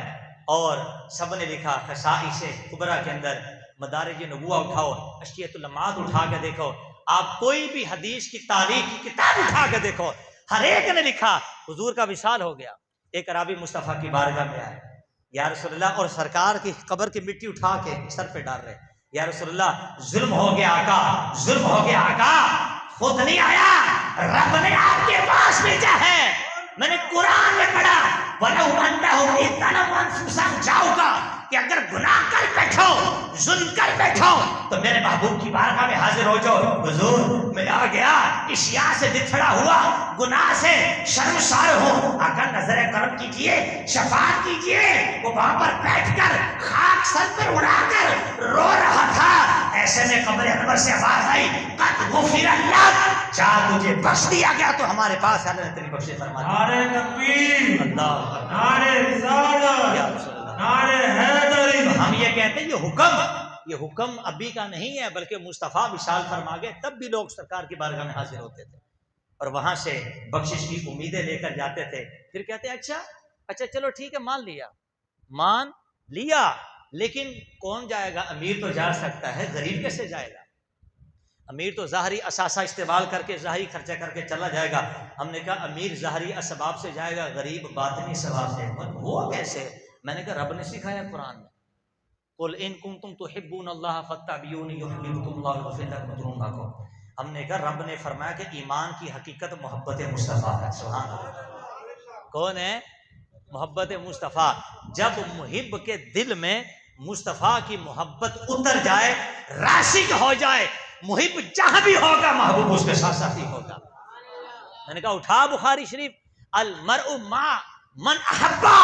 اور سب نے لکھا خصائص کبریٰ کے اندر مدارج نبوہ اٹھاؤ، اشیۃ اللمعات اٹھا کے دیکھو، آپ کوئی بھی حدیث کی تاریخ کی کتاب اٹھا کے دیکھو، ہر ایک نے لکھا حضور کا وصال ہو گیا۔ ایک عربی مصطفیٰ کی بارگاہ میں آئے، یا رسول اللہ، اور سرکار کی قبر کی مٹی اٹھا کے سر پہ ڈال رہے، یا رسول اللہ ظلم ہو گیا آقا، ظلم ہو گیا آقا، خود نہیں آیا، رب نے آپ کے پاس بھیجا ہے۔ میں نے قرآن میں پڑھا وَلَوْ أَنَّهُمْ إِذْ ظَلَمُوا أَنفُسَهُمْ جاؤ گا کہ اگر گناہ کر بیٹھو، ظلم کر بیٹھو تو میرے محبوب کی بارگاہ میں حاضر ہو جاؤ، حضور میں آ گیا، اشیاء سے بچھڑا ہوا، گناہ سے شرمسار ہوں، آقا نظر کرم کیجئے، شفاعت کیجئے۔ وہ وہاں پر بیٹھ کر خاک سر پر اڑا کر رو رہا تھا، ایسے میں قبر انور سے آواز آئی قد غفر لک، جا تجھے بخش دیا گیا، تو ہمارے پاس اللہ نے تیری بخشش فرما دی۔ نعرہ تکبیر، اللہ نعرہ رسالت، یا رسول اللہ۔ نعرہ حیدری۔ تو ہم یہ کہتے ہیں یہ حکم ابھی کا نہیں ہے، بلکہ مصطفیٰ وصال فرما گئے تب بھی لوگ سرکار کی بارگاہ میں حاضر ہوتے تھے اور وہاں سے بخشش کی امیدیں لے کر جاتے تھے۔ پھر کہتے ہیں اچھا چلو ٹھیک ہے، مان لیا، لیکن کون جائے گا؟ امیر تو جا سکتا ہے، غریب کیسے جائے گا؟ امیر تو ظاہری اثاثہ استعمال کر کے ظاہری خرچہ کر کے چلا جائے گا۔ ہم نے کہا امیر ظاہری اسباب سے جائے گا، غریب باطنی ثواب سے۔ وہ کیسے؟ میں نے کہا رب نے سکھایا قرآن میں، قل ان کنتم تحبون اللہ فاتبعونی یحببکم اللہ ویغفر لکم ذنوبکم۔ ہم نے کہا رب نے فرمایا کہ ایمان کی حقیقت محبت مصطفیٰ ہے۔ سبحان اللہ۔ کون ہے؟ محبت مصطفیٰ۔ جب محب کے دل میں مصطفیٰ کی محبت اتر جائے، راسخ ہو جائے، محب جہاں بھی ہوگا محبوب اس کے ساتھ ساتھی ہوگا۔ میں نے کہا اٹھا بخاری شریف، المرء مع من احبا،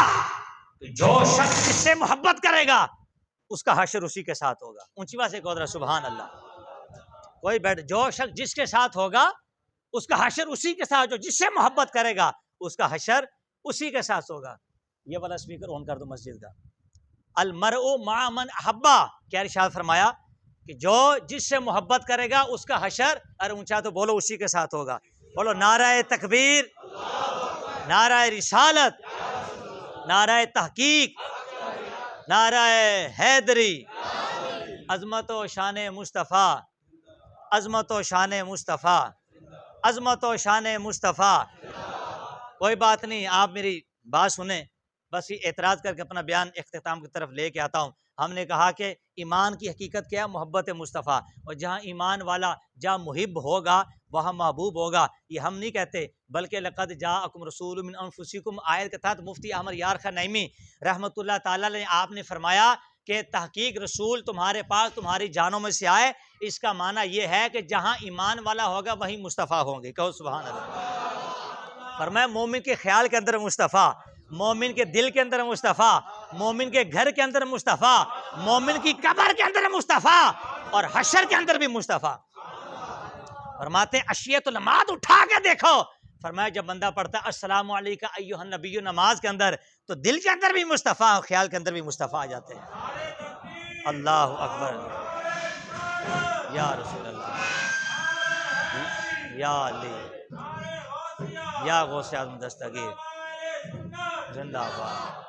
جو شخص جس سے محبت کرے گا اس کا حشر اسی کے ساتھ ہوگا۔ اونچی بات سے کہو ذرا سبحان اللہ۔ کوئی بیٹھ، جو شخص جس کے ساتھ ہوگا اس کا حشر اسی کے ساتھ، جو جس سے محبت کرے گا اس کا حشر اسی کے ساتھ ہوگا۔ یہ والا سپیکر آن کر دو مسجد کا۔ المرء مع من احبا، کیا ارشاد فرمایا کہ جو جس سے محبت کرے گا اس کا حشر، ارے اونچا تو بولو، اسی کے ساتھ ہوگا۔ بولو نعرہ تکبیر، نعرہ رسالت، نعرہ تحقیق، نعرہ حیدری۔ عظمت و شان مصطفیٰ، عظمت و شان مصطفیٰ، عظمت و شان مصطفیٰ۔ کوئی بات نہیں، آپ میری بات سنیں، بس یہ اعتراض کر کے اپنا بیان اختتام کی طرف لے کے آتا ہوں۔ ہم نے کہا کہ ایمان کی حقیقت کیا ہے؟ محبت مصطفیٰ، اور جہاں ایمان والا جہاں محب ہوگا وہاں محبوب ہوگا۔ یہ ہم نہیں کہتے، بلکہ لقد جاءکم رسول من انفسکم آیت کے تحت مفتی احمد یار خان نعیمی رحمۃ اللہ تعالیٰ نے آپ نے فرمایا کہ تحقیق رسول تمہارے پاس تمہاری جانوں میں سے آئے، اس کا معنی یہ ہے کہ جہاں ایمان والا ہوگا وہیں مصطفیٰ ہوں گے۔ کہو سبحان اللہ۔ فرمایا مومن کے خیال کے اندر مصطفیٰ، مومن کے دل کے اندر مصطفیٰ، مومن کے گھر کے اندر مصطفیٰ، مومن کی قبر کے اندر مصطفیٰ، اور حشر کے اندر بھی مصطفیٰ۔ فرماتے ہیں اشیۃ اللمعات اٹھا کے دیکھو، فرمایا جب بندہ پڑھتا ہے السلام علیکم ایھا النبی نماز کے اندر، تو دل کے اندر بھی مصطفیٰ اور خیال کے اندر بھی مصطفیٰ آ جاتے ہیں۔ اللہ اکبر، یا رسول اللہ، یا علی، یا غوث اعظم دستگیر، زندہ باد۔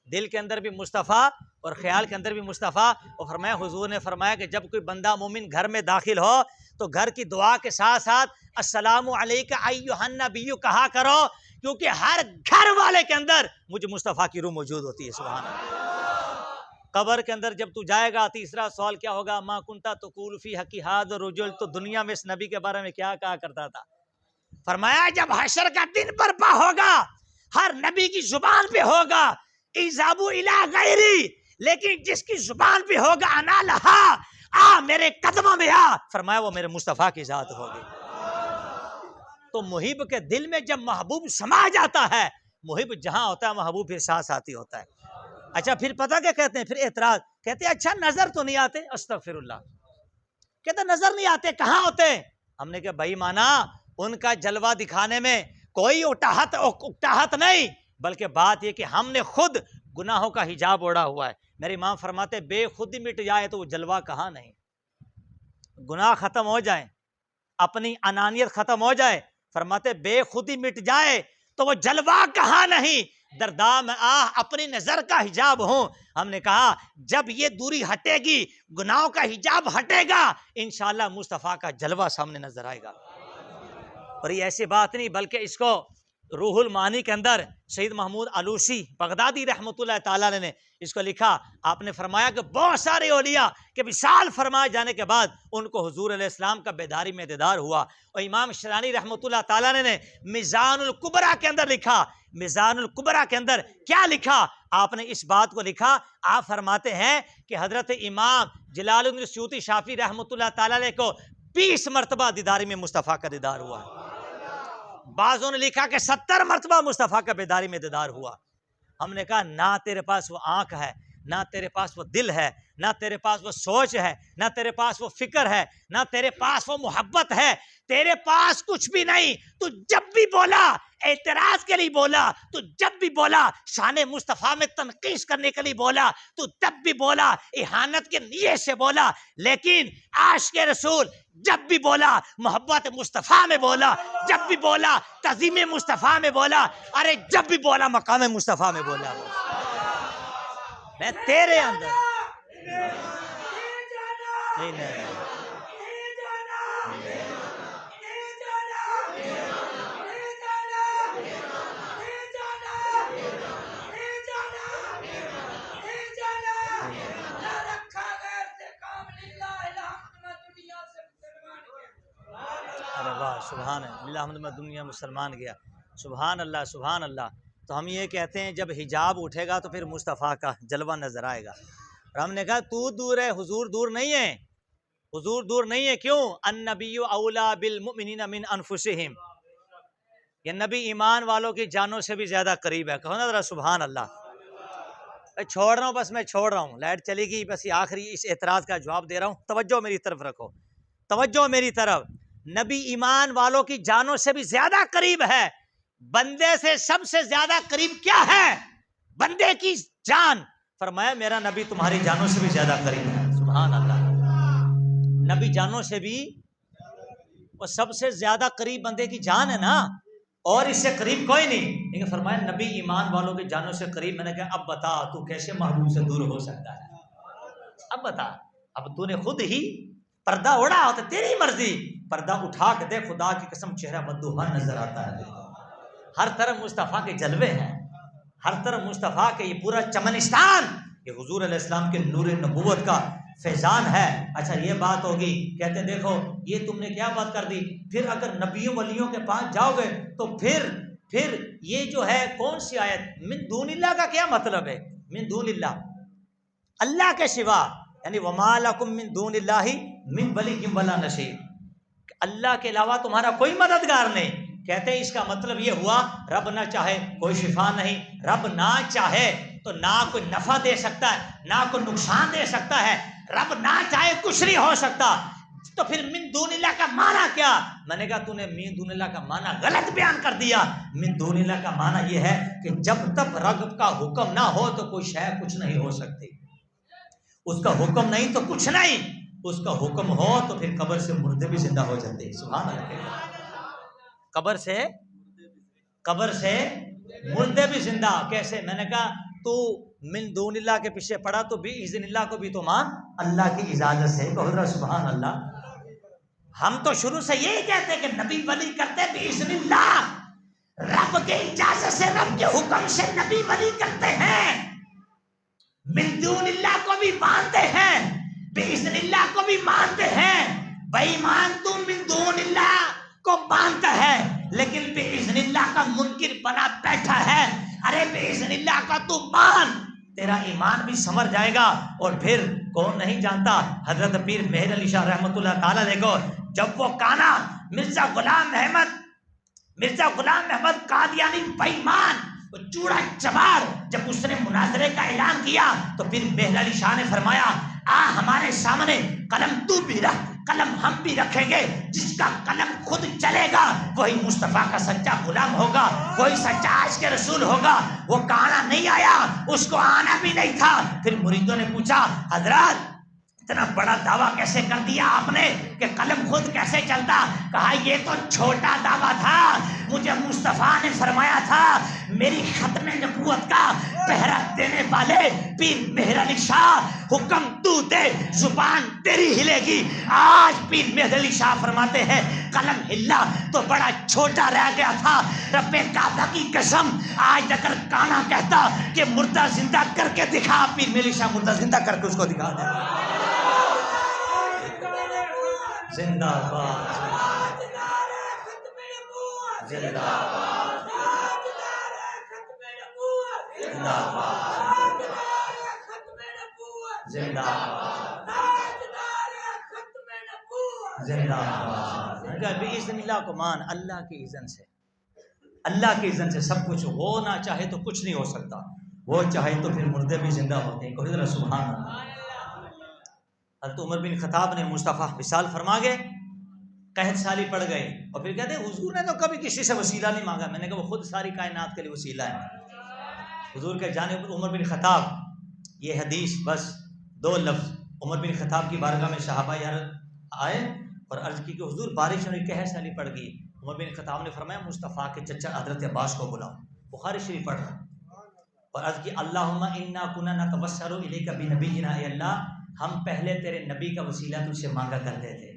دل کے اندر بھی مصطفیٰ اور خیال کے اندر بھی مصطفیٰ۔ اور فرمایا حضور نے فرمایا کہ جب کوئی بندہ مومن گھر میں داخل ہو تو گھر کی دعا کے ساتھ ساتھ السلام علیکم ایھا النبی کہا کرو، کیونکہ ہر گھر والے کے اندر مجھے مصطفیٰ کی روح موجود ہوتی ہے. سبحان اللہ. قبر کے اندر جب تو جائے گا تیسرا سوال کیا ہوگا؟ ما کنتا تقول فی حقی ھذا الرجل، تو دنیا میں اس نبی کے بارے میں کیا کہا کرتا تھا؟ فرمایا جب حشر کا دن برپا ہوگا ہر نبی کی زبان پہ ہوگا اذهبوا الی غیری، لیکن جس کی زبان پہ ہوگا انا لہا، آ میرے قدموں میں آ، فرمایا وہ میرے مصطفیٰ کی ذات ہوگی. تو محب کے دل میں جب محبوب سما جاتا ہے، محب جہاں ہوتا ہے محبوب پھر ساتھ ساتھی ہوتا ہے. اچھا پھر پتہ کیا کہتے ہیں؟ پھر اعتراض کہتے ہیں اچھا نظر تو نہیں آتے؟ استغفر اللہ. کہتے نظر نہیں آتے، کہاں ہوتے؟ ہم نے کہا بھائی مانا ان کا جلوہ دکھانے میں کوئی اکتاہٹ نہیں، بلکہ بات یہ کہ ہم نے خود گناہوں کا حجاب اوڑھا ہوا ہے. میرے امام فرماتے بے خودی مٹ جائے تو وہ جلوہ کہاں نہیں. گناہ ختم ہو جائے، اپنی انانیت ختم ہو جائے، فرماتے بے خودی مٹ جائے تو وہ جلوہ کہاں نہیں. دردام اپنی نظر کا حجاب ہوں. ہم نے کہا جب یہ دوری ہٹے گی، گناہوں کا حجاب ہٹے گا، انشاءاللہ مصطفیٰ کا جلوہ سامنے نظر آئے گا. اور یہ ایسی بات نہیں، بلکہ اس کو روح المعانی کے اندر سید محمود علوسی بغدادی رحمۃ اللہ تعالیٰ نے اس کو لکھا. آپ نے فرمایا کہ بہت سارے اولیاء کے وصال فرمائے جانے کے بعد ان کو حضور علیہ السلام کا بیداری میں دیدار ہوا. اور امام شرانی رحمۃ اللہ تعالیٰ نے میزان الکبریٰ کے اندر لکھا. میزان الکبریٰ کے اندر کیا لکھا؟ آپ نے اس بات کو لکھا، آپ فرماتے ہیں کہ حضرت امام جلال الدین سیوطی شافعی رحمۃ اللہ تعالیٰ علیہ کو 20 مرتبہ دیداری میں مصطفیٰ کا دیدار ہوا. بعضوں نے لکھا کہ 70 مرتبہ مصطفیٰ کا بیداری میں دیدار ہوا. ہم نے کہا نہ تیرے پاس وہ آنکھ ہے، نہ تیرے پاس وہ دل ہے، نہ تیرے پاس وہ سوچ ہے، نہ تیرے پاس وہ فکر ہے، نہ تیرے پاس وہ محبت ہے، تیرے پاس کچھ بھی نہیں. تو جب بھی بولا اعتراض کے لیے بولا، تو جب بھی بولا شان مصطفیٰ میں تنقیص کرنے کے لیے بولا، تو تب بھی بولا اہانت کے نیت سے بولا. لیکن عاشق رسول جب بھی بولا محبت مصطفیٰ میں بولا، جب بھی بولا تعظیم مصطفیٰ میں بولا، ارے جب بھی بولا مقام مصطفیٰ میں بولا. میں تیرے اندر نہیں نہیں سبحان اللہ میں دنیا مسلمان گیا. سبحان اللہ سبحان اللہ. تو ہم یہ کہتے ہیں جب حجاب اٹھے گا تو پھر مصطفیٰ کا جلوہ نظر آئے گا. اور ہم نے کہا تو دور ہے، حضور دور نہیں ہے. حضور دور نہیں ہے. کیوں؟ النبی اولا بالمؤمنین من انفسہم، یہ نبی ایمان والوں کی جانوں سے بھی زیادہ قریب ہے. کہو نا ذرا سبحان اللہ. چھوڑ رہا ہوں، بس میں چھوڑ رہا ہوں، لائٹ چلی گئی، بس یہ آخری اس اعتراض کا جواب دے رہا ہوں. توجہ میری طرف رکھو، توجہ میری طرف. نبی ایمان والوں کی جانوں سے بھی زیادہ قریب ہے. بندے سے سب سے زیادہ قریب کیا ہے؟ بندے کی جان. فرمایا میرا نبی تمہاری جانوں سے بھی زیادہ قریب ہے. سبحان اللہ. نبی جانوں سے بھی وہ سب سے زیادہ قریب بندے کی جان ہے نا، اور اس سے قریب کوئی نہیں. لیکن فرمایا نبی ایمان والوں کی جانوں سے قریب. میں نے کہا اب بتا تو کیسے محبوب سے دور ہو سکتا ہے؟ اب بتا. اب تو نے خود ہی پردہ اڑا ہوتا، تیری مرضی. پردہ اٹھا کے دے، خدا کی قسم چہرہ بدوہا نظر آتا ہے. ہر طرف مصطفیٰ کے جلوے ہیں، ہر طرف مصطفیٰ کے یہ پورا چمنستان یہ حضور علیہ السلام کے نور نبوت کا فیضان ہے. اچھا یہ بات ہوگی، کہتے دیکھو یہ تم نے کیا بات کر دی. پھر اگر نبیوں ولیوں کے پاس جاؤ گے تو پھر یہ جو ہے کون سی آیت من دون اللہ کا کیا مطلب ہے؟ من دون اللہ، اللہ کے سوا، یعنی وما لکم من دون اللہ من ولی ولا نصیر، اللہ کے علاوہ تمہارا کوئی مددگار نہیں. کہتے ہیں اس کا مطلب یہ ہوا رب نہ چاہے کوئی شفا نہیں، رب نہ چاہے تو نہ کوئی نفع دے سکتا ہے، نہ کوئی نقصان دے سکتا ہے، رب نہ چاہے کچھ نہیں ہو سکتا. تو پھر من دون اللہ کا معنی کیا؟ میں نے کہا تو نے من دون اللہ کا معنی غلط بیان کر دیا. من دون اللہ کا معنی یہ ہے کہ جب تک رب کا حکم نہ ہو تو کوئی شے کچھ نہیں ہو سکتی. اس کا حکم نہیں تو کچھ نہیں، اس کا حکم ہو تو پھر قبر سے مردے بھی زندہ ہو جاتے ہیں. سبحان اللہ. قبر سے مردے بھی زندہ کیسے؟ میں نے کہا تو من دون اللہ کے پیچھے پڑا تو بھی اذن اللہ کو بھی تو مان اللہ کی اجازت سے. کہو سبحان اللہ. ہم تو شروع سے یہی کہتے کہ نبی ولی کرتے بھی اذن اللہ. رب کے اجازت سے، رب کے حکم سے نبی ولی کرتے ہیں، من دون اللہ کو بھی مانتے ہیں، باذن اللہ کو بھی مانتے ہیں. بے ایمان تو من دون اللہ کو مانتا ہے لیکن باذن اللہ کا منکر بنا بیٹھا ہے. ارے باذن اللہ کا تو مان، تیرا ایمان بھی سنور جائے گا. اور پھر کون نہیں جانتا حضرت پیر مہر علی شاہ رحمۃ اللہ تعالیٰ، دیکھو جب وہ کانا مرزا غلام احمد قادیانی بے ایمان، وہ چوڑا چمار، جب اس نے مناظرے کا اعلان کیا تو پھر مہر علی شاہ نے فرمایا آ ہمارے سامنے، قلم تو بھی رکھ، قلم ہم بھی رکھیں گے. جس کا قلم خود چلے گا وہی مصطفیٰ کا سچا غلام ہوگا، وہی سچا عاشق رسول ہوگا. وہ کانا نہیں آیا، اس کو آنا بھی نہیں تھا. پھر مریدوں نے پوچھا حضرات اتنا بڑا دعویٰ کیسے کر دیا آپ نے کہ قلم خود کیسے چلتا؟ کہا یہ تو چھوٹا دعویٰ تھا، مجھے مصطفیٰ نے فرمایا تھا میری ختم نبوت کا پہرا دینے والے پیر مہر علی شاہ، حکم تو دے زبان تیری ہلے گی. آج پیر مہر علی شاہ فرماتے ہیں قلم ہلا تو بڑا چھوٹا رہ گیا تھا. رب کعبہ کی قسم آج اگر کانا کہتا کہ مردہ زندہ کر کے دکھا، پیر مہر علی شاہ مردہ زندہ کر کے اس کو دکھا دے. زندہ باد، زندہ باد، زندہ باد، زندہ باد، زندہ باد. باذن اللہ کو مان، اللہ کی اذن سے، اللہ کی اذن سے سب کچھ. وہ نہ چاہے تو کچھ نہیں ہو سکتا، وہ چاہے تو پھر مردے بھی زندہ ہوتے ہیں. کوئی ذرا سبحان اللہ. حضرت عمر بن خطاب نے مصطفیٰ وصال فرما گئے، قحط سالی پڑ گئے، اور پھر کہتے ہیں حضور نے تو کبھی کسی سے وسیلہ نہیں مانگا. میں نے کہا وہ خود ساری کائنات کے لیے وسیلہ ہے. حضور کے جانب عمر بن خطاب، یہ حدیث بس 2 لفظ. عمر بن خطاب کی بارگاہ میں صحابہ آئے اور عرض کی کہ حضور بارش ہوئی، قحط سالی پڑ گئی. عمر بن خطاب نے فرمایا مصطفیٰ کے چچا حضرت عباس کو بلاؤ. بخاری شریف پڑھ رہا اور عرض کی اللہم انا کنا نتوسل الیک بنبینا، اے اللہ ہم پہلے تیرے نبی کا وسیلہ تجھ سے مانگا کرتے تھے.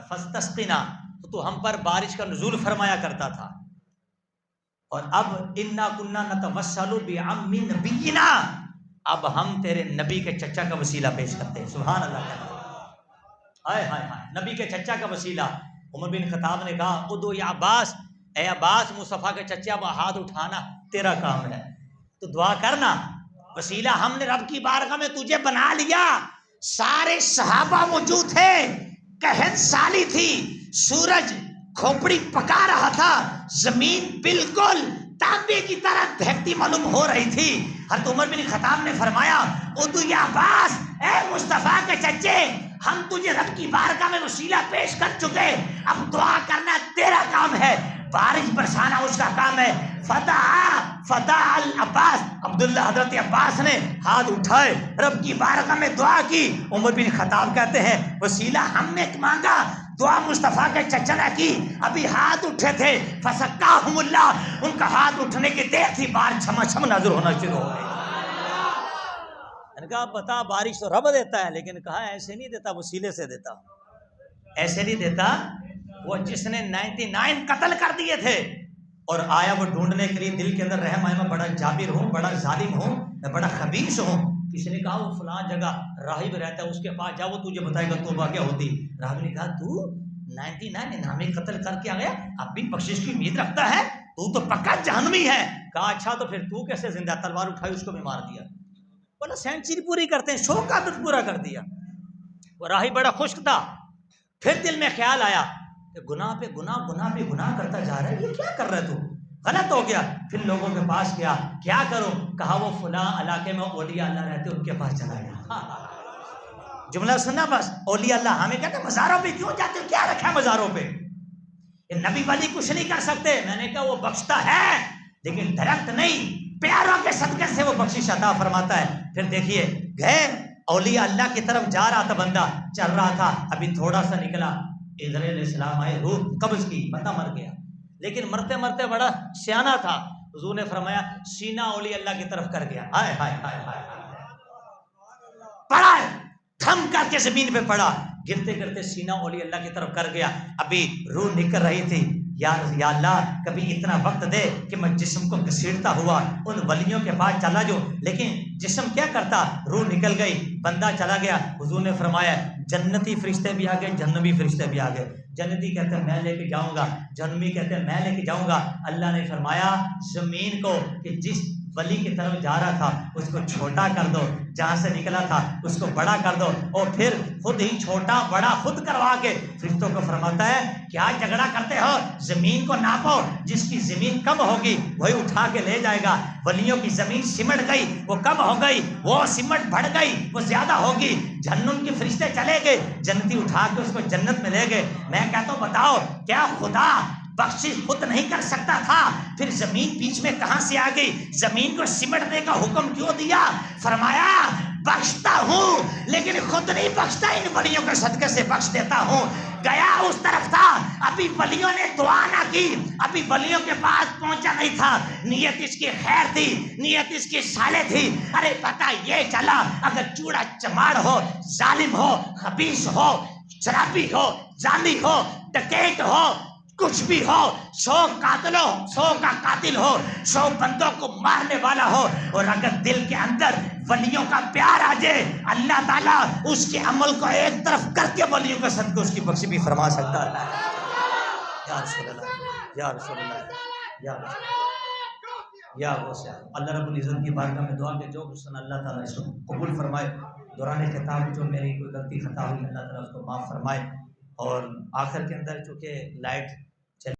فاستسقنا، تو ہم پر بارش کا نزول فرمایا کرتا تھا. اور اب انا کنا نتوسل بعم نبینا، اب ہم تیرے نبی کے چچا کا وسیلہ پیش کرتے ہیں. سبحان اللہ. ہائے ہائے ہائے، نبی کے چچا کا وسیلہ. عمر بن خطاب نے کہا ادعو یا عباس، اے عباس مصطفیٰ کے چچا وہ ہاتھ اٹھانا تیرا کام ہے، تو دعا کرنا. وسیلہ ہم نے رب کی بارگاہ میں تجھے بنا لیا. سارے صحابہ موجود تھے، قحط سالی تھی، سورج کھوپڑی پکا رہا تھا، زمین بالکل تانبے کی طرح دہکتی معلوم ہو رہی تھی. حضرت عمر بن خطاب نے فرمایا ادعو یا عباس، اے مصطفیٰ کے چچے ہم تجھے رب کی بارگاہ میں وسیلہ پیش کر چکے، اب دعا کرنا تیرا کام ہے، بارش برسانا اس کا کام ہے. فتح العباس، عبداللہ حضرت عباس نے ہاتھ اٹھائے، رب کی بارگاہ میں دعا کی. عمر بن خطاب کہتے ہیں وسیلہ ہم نے مانگا، دعا مصطفیٰ کے چچا نے کی، ابھی ہاتھ اٹھے تھے. فسقاہم اللہ، ان کا ہاتھ اٹھنے کی دیر تھی، بار چھما چھم نظر ہونا شروع ہو گئی. نے کہا بتا بارش تو رب دیتا ہے، لیکن کہا ایسے نہیں دیتا، وسیلے سے دیتا. ایسے نہیں دیتا. وہ جس نے 99 قتل کر دیے تھے اور آیا وہ ڈھونڈنے کے لیے، دل کے اندر رحم آیا میں بڑا جابر ہوں، بڑا ظالم ہوں، میں بڑا خبیث ہوں. کسی نے کہا وہ فلاں جگہ راہب رہتا ہے، اس کے پاس جاؤ وہ تجھے بتائے گا توبہ کیا ہوتی. راہب نے کہا تو 99 انعامی قتل کر کے آ گیا، اب بھی بخشش کی امید رکھتا ہے، تو پکا جہنمی ہے. کہا اچھا تو پھر تو کیسے زندہ؟ تلوار اٹھائی اس کو بھی مار دیا. بولا سینچری پوری کرتے ہیں، شوق کا عادت پورا کر دیا. وہ راہی بڑا خشک تھا. پھر دل میں خیال آیا کہ گناہ پہ گناہ کرتا جا رہا ہے، یہ کیا کر رہا ہے تو؟ غلط ہو گیا. پھر لوگوں کے پاس گیا، کیا کروں؟ کہا وہ فلاں علاقے میں اولیاء اللہ رہتے ان کے پاس چلا گیا. جملہ سننا بس، اولیاء اللہ. ہمیں کہتے ہیں مزاروں پہ کیوں جاتے ہو؟ کیا رکھا ہے مزاروں پہ؟ یہ نبی ولی کچھ نہیں کر سکتے. میں نے کہا وہ بخشتا ہے لیکن درخت نہیں، پیاروں کے صدقے سے وہ بخشش عطا فرماتا ہے. پھر دیکھیے گئے اولیاء اللہ کی طرف جا رہا تھا، بندہ چل رہا تھا، ابھی تھوڑا سا نکلا، ادھر علیہ السلام آئے، روح قبض کی، بندہ مر گیا. لیکن مرتے مرتے بڑا سیانہ تھا. حضور نے فرمایا سینہ اولیاء اللہ کی طرف کر گیا. ہائے ہائے ہائے ہائے، پڑا تھم کر کے زمین پہ پڑا، گرتے گرتے سینہ اولیاء اللہ کی طرف کر گیا. ابھی روح نکل رہی تھی. یا اللہ کبھی اتنا وقت دے کہ میں جسم کو گھسیٹتا ہوا ان ولیوں کے پاس چلا جاؤں، لیکن جسم کیا کرتا، روح نکل گئی، بندہ چلا گیا۔ حضور نے فرمایا جنتی فرشتے بھی آ گئے، جہنمی فرشتے بھی آ گئے۔ جنتی کہتے ہیں میں لے کے جاؤں گا، جہنمی کہتے ہیں میں لے کے جاؤں گا۔ اللہ نے فرمایا زمین کو کہ جس ولی کی طرف جا رہا تھا اس کو چھوٹا کر دو، جہاں سے نکلا تھا اس کو بڑا کر دو، اور پھر خود ہی چھوٹا بڑا خود کروا کے فرشتوں کو فرماتا ہے کیا جھگڑا کرتے ہو، زمین کو ناپو، جس کی زمین کم ہوگی وہی اٹھا کے لے جائے گا۔ ولیوں کی زمین سمٹ گئی، وہ کم ہو گئی، وہ سمٹ بڑھ گئی، وہ زیادہ ہوگی۔ جہنم کے فرشتے چلے گئے، جنتی اٹھا کے اس کو جنت میں لے گئے۔ میں کہتا ہوں بتاؤ کیا خدا بخشش خود نہیں کر سکتا تھا؟ پھر زمین بیچ میں کہاں سے آ گئی؟ زمین کو سمٹنے کا حکم کیوں دیا؟ فرمایا بخشتا ہوں لیکن خود نہیں بخشتا، ان ولیوں کے صدقے سے بخش دیتا ہوں۔ گیا اس طرف تھا، ابھی ولیوں نے دعا نہ کی، ابھی ولیوں کے پاس پہنچا نہیں تھا، نیت اس کی خیر تھی، نیت اس کی صالح تھی۔ ارے پتہ یہ چلا اگر چوڑا چماڑ ہو، ظالم ہو، خبیث ہو، شرابی ہو، زانی ہو، ڈکیت ہو، کچھ بھی ہو، 100 قاتل ہو، 100 کا قاتل ہو، 100 بندوں کو مارنے والا ہو، اور اگر دل کے اندر ولیوں کا پیار آ جائے، اللہ تعالیٰ اس کے عمل کو ایک طرف کر کے ولیوں کے صدقے اس کی بخشی بھی فرما سکتا ہے۔ یا رسول اللہ، یا رسول اللہ، یا رسول اللہ، یا غوث اللہ رب العزت کی بارگاہ میں دعا کہ جو کچھ سنا اللہ تعالیٰ اس کو قبول فرمائے۔ دوران خطاب جو میری کوئی غلطی خطا ہوئی اللہ تعالیٰ اس کو معاف فرمائے۔ اور آخر کے اندر چونکہ لائٹ